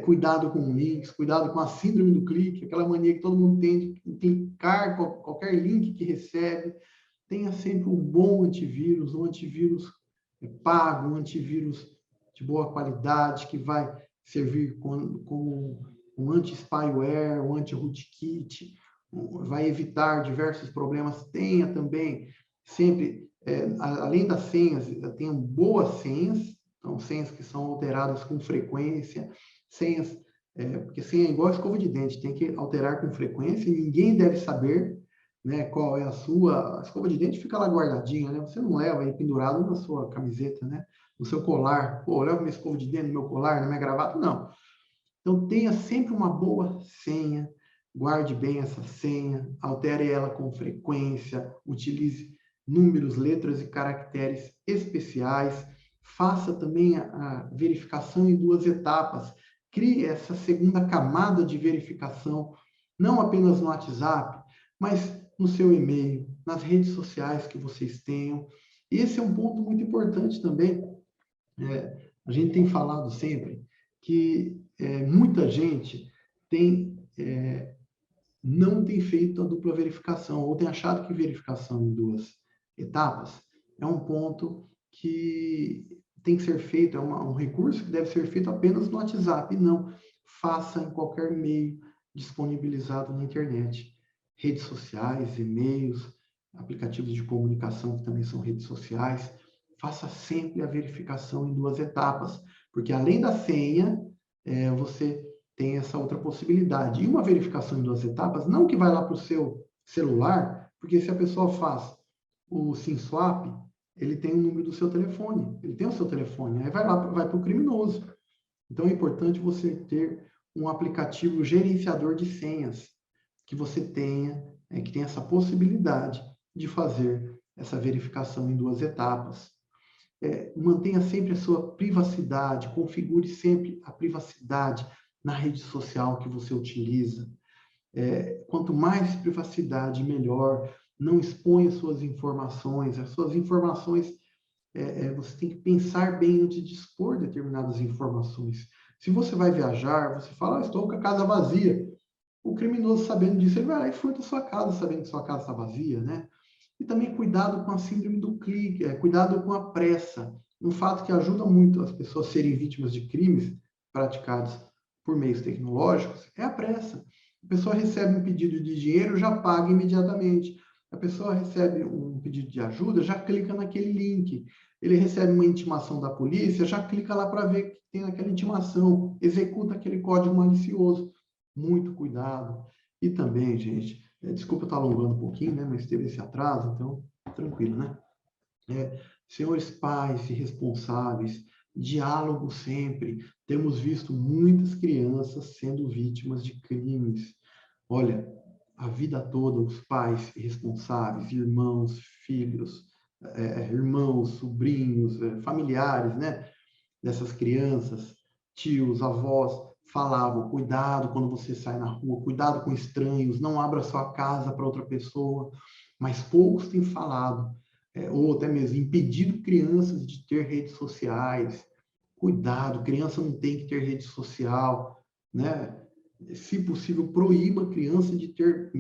Cuidado com links, cuidado com a síndrome do clique, aquela mania que todo mundo tem de clicar qualquer link que recebe. Tenha sempre um bom antivírus, um antivírus pago, um antivírus de boa qualidade, que vai servir como um anti-spyware, um anti-rootkit, vai evitar diversos problemas. Tenha também sempre, além das senhas, tenham boas senhas, então senhas que são alteradas com frequência, senhas, porque senha é igual a escova de dente, tem que alterar com frequência, e ninguém deve saber, né, qual é a sua. A escova de dente fica lá guardadinha, né? Você não leva aí pendurado na sua camiseta, né? No seu colar. Pô, eu levo minha escova de dente no meu colar, na minha gravata? Não. Então, tenha sempre uma boa senha, guarde bem essa senha, altere ela com frequência, utilize números, letras e caracteres especiais, faça também a verificação em 2 etapas, crie essa segunda camada de verificação, não apenas no WhatsApp, mas no seu e-mail, nas redes sociais que vocês tenham. Esse é um ponto muito importante também. A gente tem falado sempre que muita gente não tem feito a dupla verificação, ou tem achado que verificação em 2 etapas é um ponto que tem que ser feito, é um recurso que deve ser feito apenas no WhatsApp, e não faça em qualquer meio disponibilizado na internet. Redes sociais, e-mails, aplicativos de comunicação que também são redes sociais. faça sempre a verificação em 2 etapas, porque além da senha, você tem essa outra possibilidade. E uma verificação em 2 etapas, não que vai lá para o seu celular, porque se a pessoa faz o SIM swap, ele tem o número do seu telefone, ele tem o seu telefone, aí vai lá, vai para o criminoso. Então é importante você ter um aplicativo gerenciador de senhas, que você tenha, que tenha essa possibilidade de fazer essa verificação em 2 etapas. Mantenha sempre a sua privacidade, configure sempre a privacidade na rede social que você utiliza. Quanto mais privacidade, melhor. Não exponha suas informações. As suas informações, você tem que pensar bem antes de expor determinadas informações. Se você vai viajar, você fala, estou com a casa vazia. O criminoso, sabendo disso, ele vai lá e furta a sua casa, sabendo que sua casa está vazia, né? E também cuidado com a síndrome do clique, cuidado com a pressa. Um fato que ajuda muito as pessoas a serem vítimas de crimes praticados por meios tecnológicos é a pressa. A pessoa recebe um pedido de dinheiro, já paga imediatamente. A pessoa recebe um pedido de ajuda, já clica naquele link. Ele recebe uma intimação da polícia, já clica lá para ver que tem aquela intimação, executa aquele código malicioso. Muito cuidado. E também, gente, desculpa eu estar alongando um pouquinho, né, mas teve esse atraso, então, tranquilo, né? Senhores pais e responsáveis, diálogo sempre. Temos visto muitas crianças sendo vítimas de crimes. Olha, a vida toda, os pais responsáveis, irmãos, filhos, irmãos, sobrinhos, familiares, né, dessas crianças, tios, avós, falavam, cuidado quando você sai na rua, cuidado com estranhos, não abra sua casa para outra pessoa, mas poucos têm falado, ou até mesmo impedido crianças de ter redes sociais. Cuidado, criança não tem que ter rede social, né? Se possível, proíba a criança de ter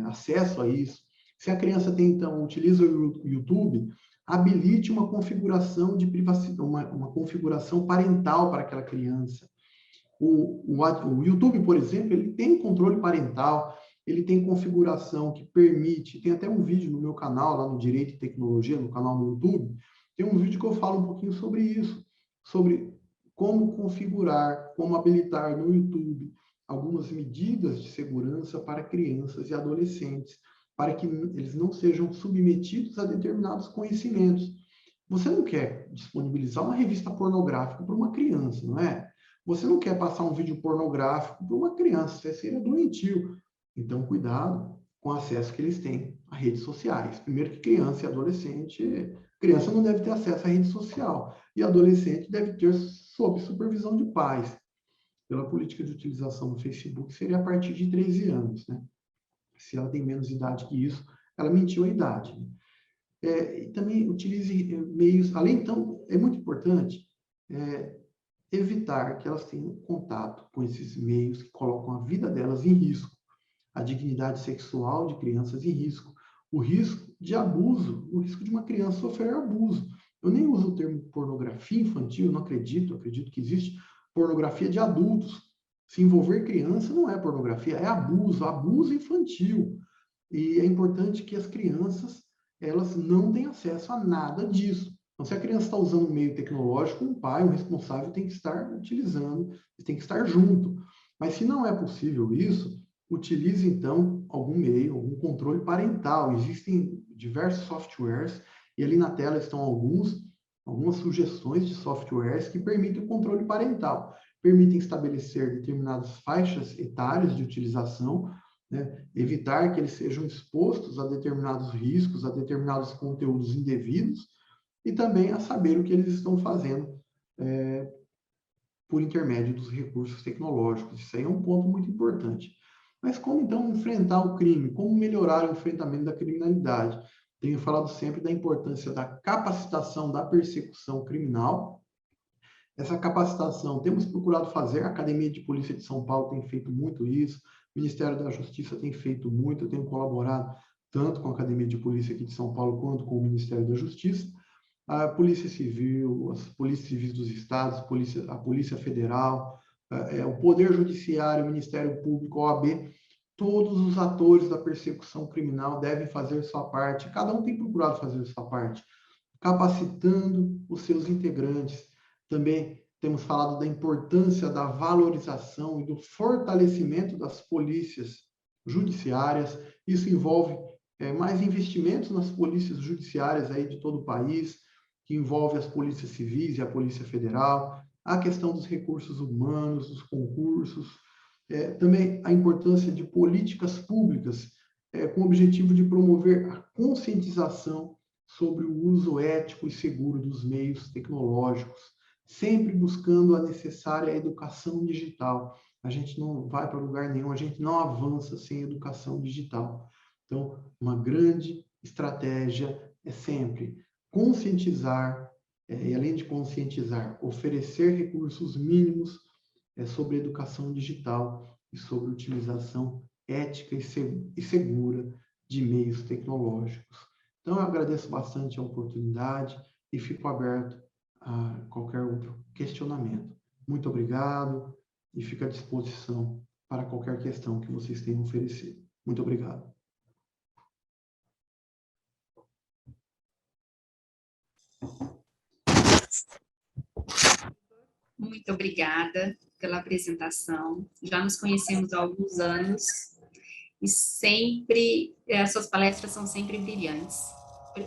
acesso a isso. Se a criança tem, então, utiliza o YouTube, habilite uma configuração de privacidade, uma configuração parental para aquela criança. O YouTube, por exemplo, ele tem controle parental, ele tem configuração que permite, tem até um vídeo no meu canal, lá no Direito e Tecnologia, no canal no YouTube, tem um vídeo que eu falo um pouquinho sobre isso, sobre como configurar, como habilitar no YouTube algumas medidas de segurança para crianças e adolescentes, para que eles não sejam submetidos a determinados conhecimentos. Você não quer disponibilizar uma revista pornográfica para uma criança, não é? Você não quer passar um vídeo pornográfico para uma criança, isso seria doentio. Então, cuidado com o acesso que eles têm a redes sociais. Primeiro que criança e adolescente, criança não deve ter acesso à rede social, e adolescente deve ter sob supervisão de pais. Pela política de utilização do Facebook, seria a partir de 13 anos, né? Se ela tem menos idade que isso, ela mentiu a idade. E também utilize meios, além, então, é muito importante evitar que elas tenham contato com esses meios que colocam a vida delas em risco, a dignidade sexual de crianças em risco, o risco de abuso, o risco de uma criança sofrer abuso. Eu nem uso o termo pornografia infantil, eu não acredito, acredito que existe pornografia de adultos. Se envolver criança não é pornografia, é abuso, abuso infantil. E é importante que as crianças, elas não tenham acesso a nada disso. Então, se a criança está usando um meio tecnológico, um pai, um responsável, tem que estar utilizando, tem que estar junto. Mas se não é possível isso, utilize, então, algum meio, algum controle parental. Existem diversos softwares, e ali na tela estão algumas sugestões de softwares que permitem o controle parental. Permitem estabelecer determinadas faixas etárias de utilização, né? Evitar que eles sejam expostos a determinados riscos, a determinados conteúdos indevidos, e também a saber o que eles estão fazendo por intermédio dos recursos tecnológicos. Isso aí é um ponto muito importante. Mas como, então, enfrentar o crime? Como melhorar o enfrentamento da criminalidade? Tenho falado sempre da importância da capacitação da persecução criminal. Essa capacitação temos procurado fazer, a Academia de Polícia de São Paulo tem feito muito isso, o Ministério da Justiça tem feito muito, eu tenho colaborado tanto com a Academia de Polícia aqui de São Paulo, quanto com o Ministério da Justiça, a Polícia Civil, as polícias civis dos estados, a Polícia Federal, o Poder Judiciário, o Ministério Público, a OAB, todos os atores da persecução criminal devem fazer sua parte, cada um tem procurado fazer sua parte. capacitando os seus integrantes. Também temos falado da importância da valorização e do fortalecimento das polícias judiciárias. Isso envolve mais investimentos nas polícias judiciárias aí de todo o país, que envolve as polícias civis e a Polícia Federal, a questão dos recursos humanos, dos concursos, também a importância de políticas públicas com o objetivo de promover a conscientização sobre o uso ético e seguro dos meios tecnológicos, sempre buscando a necessária educação digital. A gente não vai para lugar nenhum, a gente não avança sem educação digital. Então, uma grande estratégia é sempre conscientizar, e além de conscientizar, oferecer recursos mínimos sobre educação digital e sobre utilização ética e segura de meios tecnológicos. Então, eu agradeço bastante a oportunidade e fico aberto a qualquer outro questionamento. Muito obrigado e fico à disposição para qualquer questão que vocês tenham oferecido. Muito obrigado. Muito obrigada pela apresentação. Já nos conhecemos há alguns anos e sempre, as suas palestras são sempre brilhantes.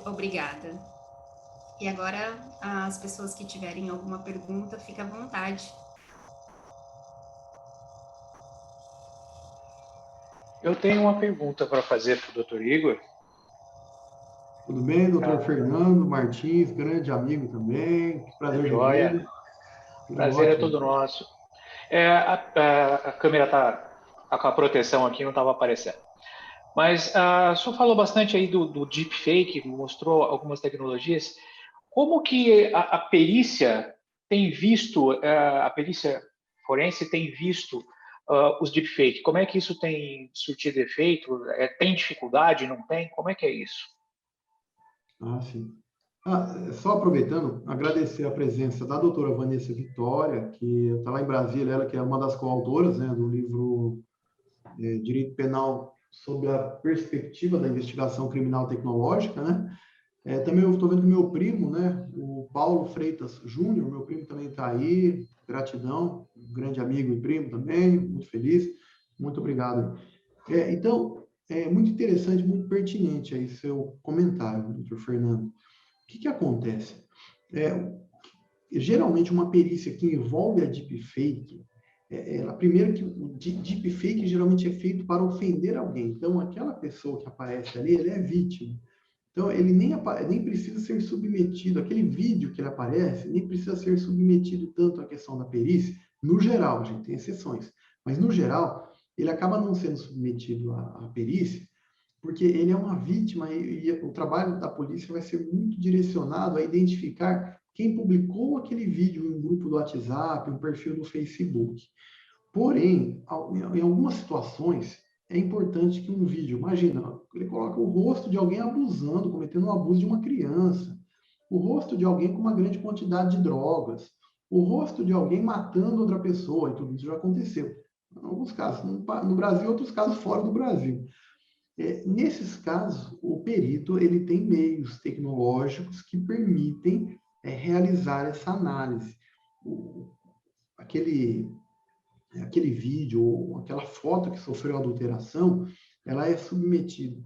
Obrigada. E agora, as pessoas que tiverem alguma pergunta, fiquem à vontade. Eu tenho uma pergunta para fazer para o Dr. Igor. Tudo bem, doutor Fernando Martins, grande amigo também. Que prazer Joia. Prazer é todo nosso. A câmera está com a proteção aqui, não estava aparecendo. Mas o senhor falou bastante aí do deepfake, mostrou algumas tecnologias. Como que a perícia tem visto, a perícia forense tem visto os deepfake? Como é que isso tem surtido efeito? Tem dificuldade, não tem? Como é que é isso? Sim. Só aproveitando, agradecer a presença da doutora Vanessa Vitória, que está lá em Brasília, ela que é uma das coautoras, né, do livro Direito Penal sob a perspectiva da investigação criminal tecnológica, né? Também eu estou vendo que meu primo, né, o Paulo Freitas Júnior, meu primo também está aí, gratidão, um grande amigo e primo também, muito feliz, muito obrigado. Então, é muito interessante, muito pertinente aí seu comentário, doutor Fernando. O que acontece? Geralmente, uma perícia que envolve a deepfake, primeiro que o deepfake geralmente é feito para ofender alguém. Então, aquela pessoa que aparece ali, ele é vítima. Então, ele nem precisa ser submetido, aquele vídeo que ele aparece, nem precisa ser submetido tanto à questão da perícia, no geral, a gente tem exceções, mas no geral, ele acaba não sendo submetido à perícia, porque ele é uma vítima e o trabalho da polícia vai ser muito direcionado a identificar quem publicou aquele vídeo em um grupo do WhatsApp, um perfil do Facebook. Porém, em algumas situações, é importante que um vídeo, imagina, ele coloca o rosto de alguém abusando, cometendo um abuso de uma criança, o rosto de alguém com uma grande quantidade de drogas, o rosto de alguém matando outra pessoa, e tudo isso já aconteceu. Em alguns casos, no Brasil, outros casos fora do Brasil. Nesses casos, o perito ele tem meios tecnológicos que permitem realizar essa análise. Aquele vídeo ou aquela foto que sofreu adulteração, ela é submetida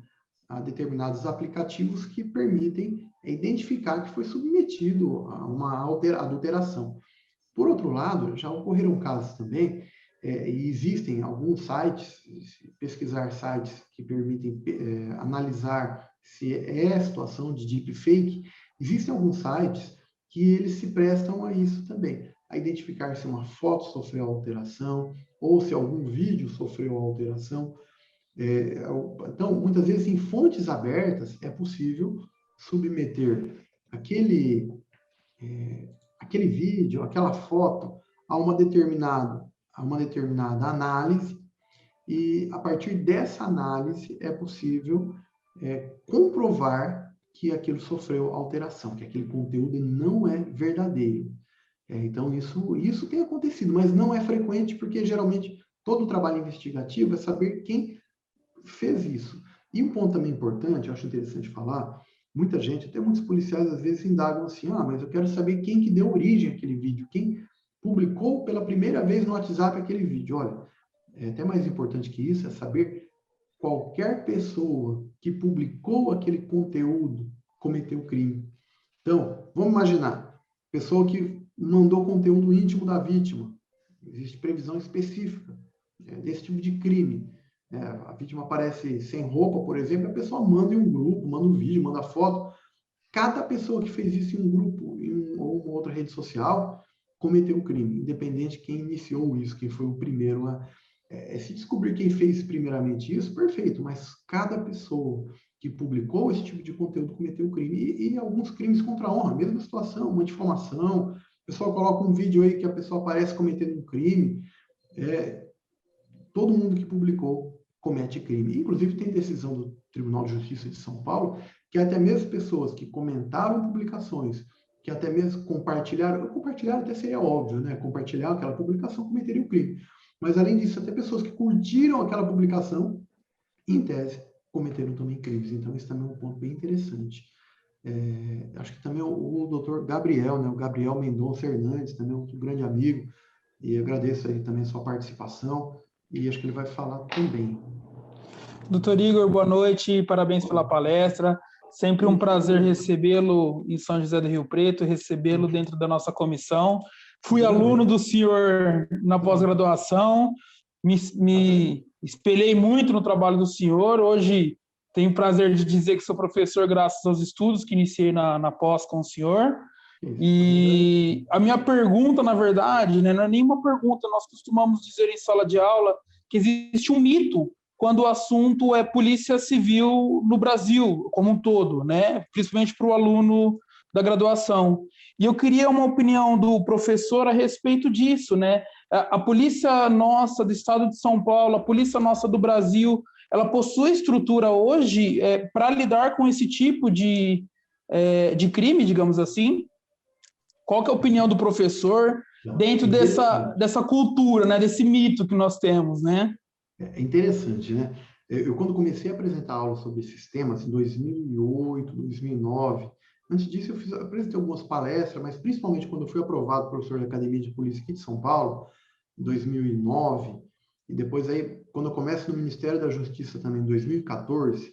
a determinados aplicativos que permitem identificar que foi submetido a uma adulteração. Por outro lado, já ocorreram casos também, e existem alguns sites, pesquisar sites que permitem analisar se é situação de deepfake, existem alguns sites que eles se prestam a isso também, a identificar se uma foto sofreu alteração ou se algum vídeo sofreu alteração. Então, muitas vezes, em fontes abertas, é possível submeter aquele vídeo, aquela foto, a uma determinada análise, e a partir dessa análise é possível comprovar que aquilo sofreu alteração, que aquele conteúdo não é verdadeiro. Então, isso tem acontecido, mas não é frequente, porque geralmente todo o trabalho investigativo é saber quem fez isso. E um ponto também importante, eu acho interessante falar, muita gente, até muitos policiais, às vezes indagam assim, mas eu quero saber quem que deu origem àquele vídeo, quem publicou pela primeira vez no WhatsApp aquele vídeo. Olha, é até mais importante que isso, é saber qualquer pessoa que publicou aquele conteúdo cometeu crime. Então, vamos imaginar, pessoa que mandou conteúdo íntimo da vítima. Existe previsão específica desse tipo de crime. A vítima aparece sem roupa, por exemplo, a pessoa manda em um grupo, manda um vídeo, manda foto. Cada pessoa que fez isso em um grupo ou uma outra rede social cometeu um crime, independente de quem iniciou isso, quem foi o primeiro a... se descobrir quem fez primeiramente isso, perfeito, mas cada pessoa que publicou esse tipo de conteúdo cometeu crime, e alguns crimes contra a honra, mesma situação, uma difamação, o pessoal coloca um vídeo aí que a pessoa aparece cometendo um crime, todo mundo que publicou comete crime. Inclusive tem decisão do Tribunal de Justiça de São Paulo, que até mesmo pessoas que comentaram publicações, que até mesmo compartilharam até seria óbvio, né? Compartilhar aquela publicação cometeria um crime. Mas, além disso, até pessoas que curtiram aquela publicação, em tese, cometeram também crimes. Então, isso também é um ponto bem interessante. Acho que também o doutor Gabriel, né? O Gabriel Mendonça Hernandes, também é um grande amigo, e agradeço aí também a sua participação, e acho que ele vai falar também. Doutor Igor, boa noite, parabéns pela palestra. Sempre um prazer recebê-lo em São José do Rio Preto, recebê-lo dentro da nossa comissão. Fui aluno do senhor na pós-graduação, me espelhei muito no trabalho do senhor. Hoje tenho o prazer de dizer que sou professor graças aos estudos que iniciei na pós com o senhor. E a minha pergunta, na verdade, né, não é nenhuma pergunta, nós costumamos dizer em sala de aula que existe um mito quando o assunto é polícia civil no Brasil como um todo, né? Principalmente para o aluno da graduação. E eu queria uma opinião do professor a respeito disso, né? A polícia nossa do estado de São Paulo, a polícia nossa do Brasil, ela possui estrutura hoje para lidar com esse tipo de crime, digamos assim? Qual que é a opinião do professor dentro dessa cultura, né? Desse mito que nós temos, né? É interessante, né? Eu, quando comecei a apresentar aula sobre esses temas, em 2008, 2009, antes disso eu apresentei algumas palestras, mas principalmente quando eu fui aprovado professor da Academia de Polícia aqui de São Paulo, em 2009, e depois aí, quando eu começo no Ministério da Justiça também, em 2014,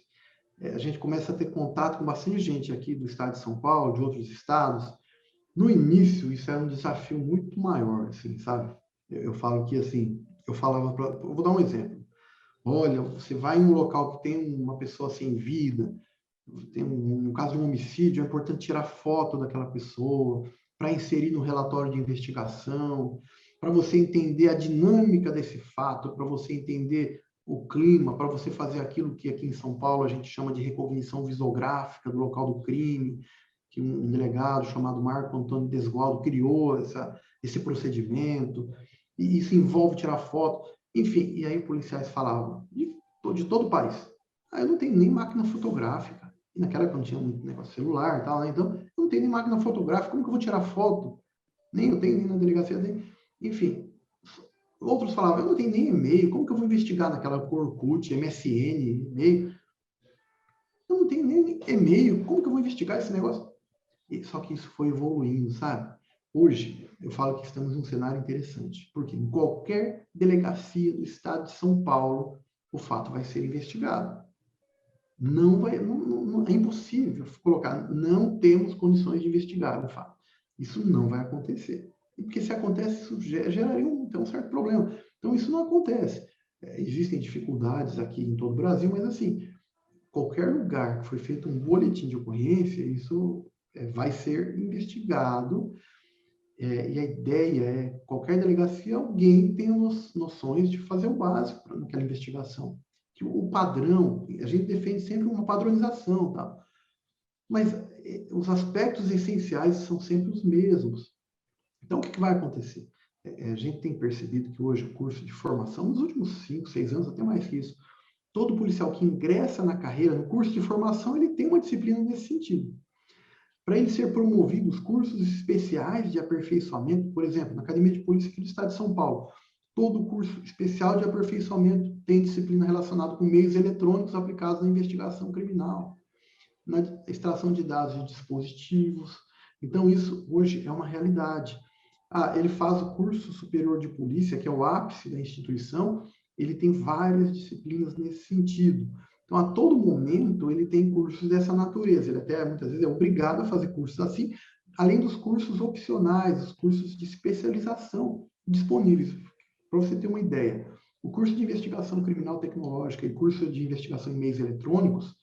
a gente começa a ter contato com bastante gente aqui do estado de São Paulo, de outros estados. No início, isso era um desafio muito maior, assim, sabe? Eu falo que, assim, eu vou dar um exemplo. Olha, você vai em um local que tem uma pessoa sem vida, no caso de um homicídio, é importante tirar foto daquela pessoa para inserir no relatório de investigação, para você entender a dinâmica desse fato, para você entender o clima, para você fazer aquilo que aqui em São Paulo a gente chama de recognição visográfica do local do crime, que um delegado chamado Marco Antônio Desgualdo criou esse procedimento, e isso envolve tirar foto, enfim, e aí policiais falavam, de todo o país, eu não tenho nem máquina fotográfica, e naquela época não tinha muito negócio celular e tal, né? Então, eu não tenho nem máquina fotográfica, como que eu vou tirar foto? Nem eu tenho, nem na delegacia, enfim. Outros falavam, eu não tenho nem e-mail, como que eu vou investigar naquela Orkut, MSN, e-mail? Eu não tenho nem e-mail, como que eu vou investigar esse negócio? Só que isso foi evoluindo, sabe? Hoje, eu falo que estamos em um cenário interessante, porque em qualquer delegacia do estado de São Paulo, o fato vai ser investigado. É impossível colocar, não temos condições de investigar o fato. Isso não vai acontecer. E porque se acontece, isso geraria um certo problema. Então, isso não acontece. Existem dificuldades aqui em todo o Brasil, mas, assim, qualquer lugar que foi feito um boletim de ocorrência, isso vai ser investigado, e a ideia é, qualquer delegacia, alguém tem noções de fazer o básico naquela investigação. Que o padrão, a gente defende sempre uma padronização, tá? Mas os aspectos essenciais são sempre os mesmos. Então, o que vai acontecer? A gente tem percebido que hoje o curso de formação, nos últimos 5, 6 anos, até mais que isso, todo policial que ingressa na carreira, no curso de formação, ele tem uma disciplina nesse sentido. Para ele ser promovido, os cursos especiais de aperfeiçoamento, por exemplo, na Academia de Polícia aqui do Estado de São Paulo, todo curso especial de aperfeiçoamento tem disciplina relacionada com meios eletrônicos aplicados na investigação criminal. na extração de dados de dispositivos. Então, isso hoje é uma realidade. Ele faz o curso superior de polícia, que é o ápice da instituição, ele tem várias disciplinas nesse sentido. Então, a todo momento, ele tem cursos dessa natureza. Ele até, muitas vezes, é obrigado a fazer cursos assim, além dos cursos opcionais, os cursos de especialização disponíveis. Para você ter uma ideia, o curso de investigação criminal tecnológica e curso de investigação em meios eletrônicos,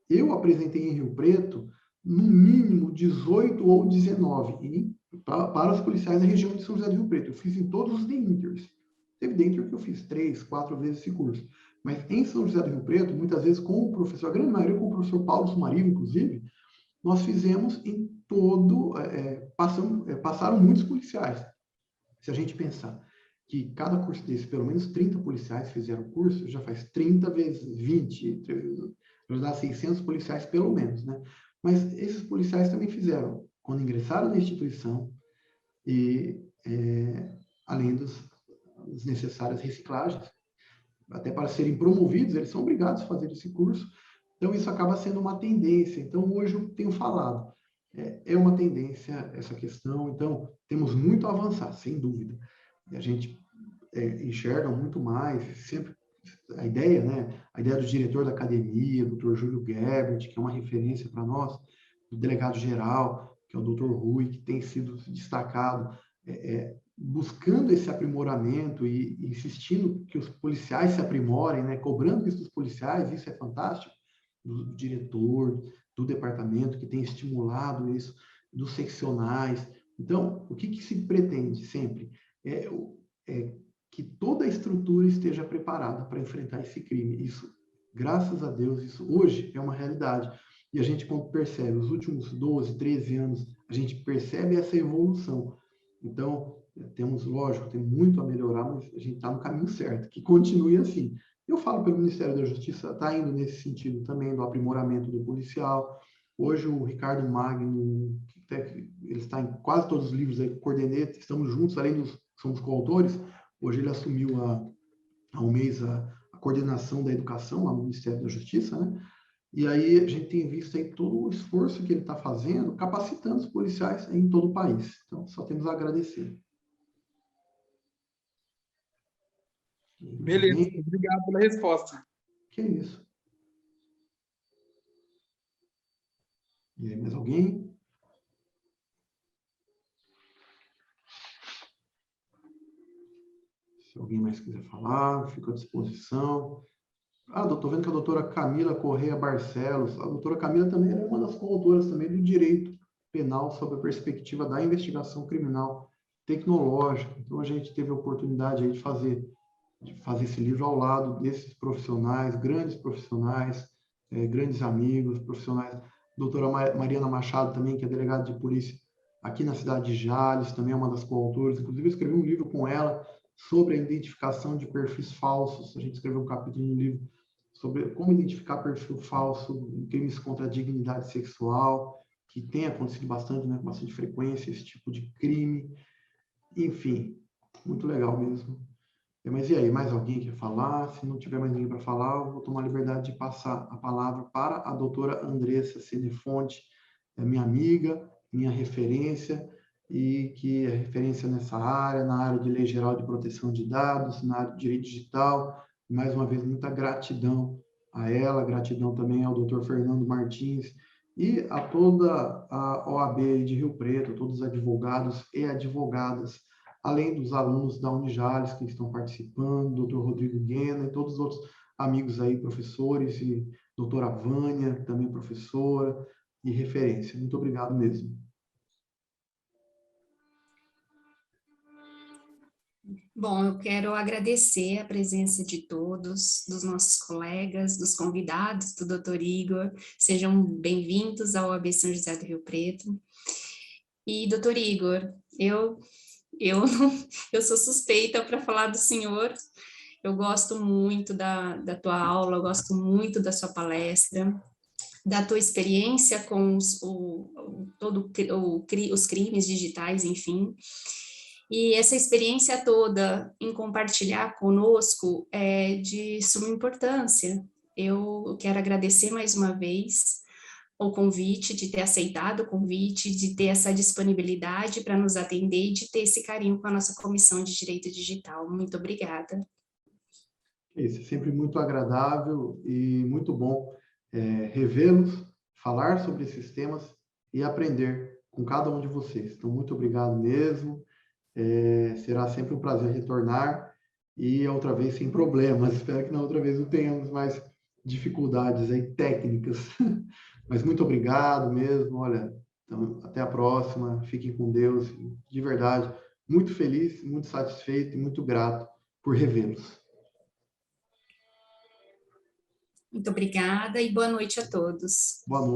eu apresentei em Rio Preto, no mínimo 18 ou 19, para os policiais da região de São José do Rio Preto. Eu fiz em todos os DEINTERs. Teve DEINTER que eu fiz 3, 4 vezes esse curso. Mas em São José do Rio Preto, muitas vezes com o professor, a grande maioria com o professor Paulo Sumarino, inclusive, nós fizemos em todo, passaram muitos policiais. Se a gente pensar que cada curso desse, pelo menos 30 policiais fizeram o curso, já faz 30 vezes 20, já dá 600 policiais pelo menos, né? Mas esses policiais também fizeram, quando ingressaram na instituição, e além das necessárias reciclagens, até para serem promovidos, eles são obrigados a fazer esse curso. Então, isso acaba sendo uma tendência. Então, hoje eu tenho falado, é uma tendência essa questão. Então, temos muito a avançar, sem dúvida. E a gente enxerga muito mais, sempre a ideia, né? A ideia do diretor da academia, o Dr. Júlio Gerbert, que é uma referência para nós, do delegado-geral, que é o Dr. Rui, que tem sido destacado, buscando esse aprimoramento e insistindo que os policiais se aprimorem, né? Cobrando isso dos policiais, isso é fantástico, do diretor, do departamento, que tem estimulado isso, dos seccionais. Então, o que se pretende sempre? Que toda a estrutura esteja preparada para enfrentar esse crime. Isso, graças a Deus, isso hoje é uma realidade. E a gente, quando percebe, os últimos 12, 13 anos, a gente percebe essa evolução. Então, temos, lógico, tem muito a melhorar, mas a gente está no caminho certo, que continue assim. Eu falo pelo Ministério da Justiça, está indo nesse sentido também, do aprimoramento do policial. Hoje, o Ricardo Magno, ele está em quase todos os livros aí, coordenei, estamos juntos, além dos somos coautores. Hoje ele assumiu há um mês a coordenação da educação lá no Ministério da Justiça, né? E aí a gente tem visto aí todo o esforço que ele está fazendo, capacitando os policiais em todo o país. Então, só temos a agradecer. Beleza, obrigado pela resposta. Que é isso. E aí, mais alguém? Se alguém mais quiser falar, fico à disposição. Estou vendo que a doutora Camila Correia Barcelos, a doutora Camila também é uma das coautoras também do direito penal sob a perspectiva da investigação criminal tecnológica. Então, a gente teve a oportunidade aí de fazer esse livro ao lado desses profissionais, grandes amigos, profissionais. Doutora Mariana Machado também, que é delegada de polícia aqui na cidade de Jales, também é uma das coautoras. Inclusive, eu escrevi um livro com ela sobre a identificação de perfis falsos. A gente escreveu um capítulo no livro sobre como identificar perfil falso em crimes contra a dignidade sexual, que tem acontecido bastante, né, com bastante frequência, esse tipo de crime. Enfim, muito legal mesmo. Mas e aí, mais alguém quer falar? Se não tiver mais ninguém para falar, eu vou tomar a liberdade de passar a palavra para a doutora Andressa Senefonte, minha amiga, minha referência, e que é referência nessa área, na área de Lei Geral de Proteção de Dados, na área de Direito Digital. Mais uma vez, muita gratidão a ela, gratidão também ao Dr. Fernando Martins e a toda a OAB de Rio Preto, todos os advogados e advogadas, além dos alunos da Unijales que estão participando, Dr. Rodrigo Guena e todos os outros amigos aí, professores, e doutora Vânia, também professora e referência. Muito obrigado mesmo. Bom, eu quero agradecer a presença de todos, dos nossos colegas, dos convidados, do Dr. Igor. Sejam bem-vindos ao OAB São José do Rio Preto. E, Dr. Igor, eu sou suspeita para falar do senhor. Eu gosto muito da tua aula, eu gosto muito da sua palestra, da tua experiência com os crimes digitais, enfim. E essa experiência toda em compartilhar conosco é de suma importância. Eu quero agradecer mais uma vez o convite, de ter aceitado o convite, de ter essa disponibilidade para nos atender e de ter esse carinho com a nossa Comissão de Direito Digital. Muito obrigada. Isso é sempre muito agradável e muito bom revê-los, falar sobre esses temas e aprender com cada um de vocês. Então, muito obrigado mesmo. Será sempre um prazer retornar e a outra vez sem problemas. Espero que na outra vez não tenhamos mais dificuldades aí técnicas. Mas muito obrigado mesmo. Olha, então, até a próxima. Fiquem com Deus. De verdade, muito feliz, muito satisfeito e muito grato por revê-los. Muito obrigada e boa noite a todos. Boa noite.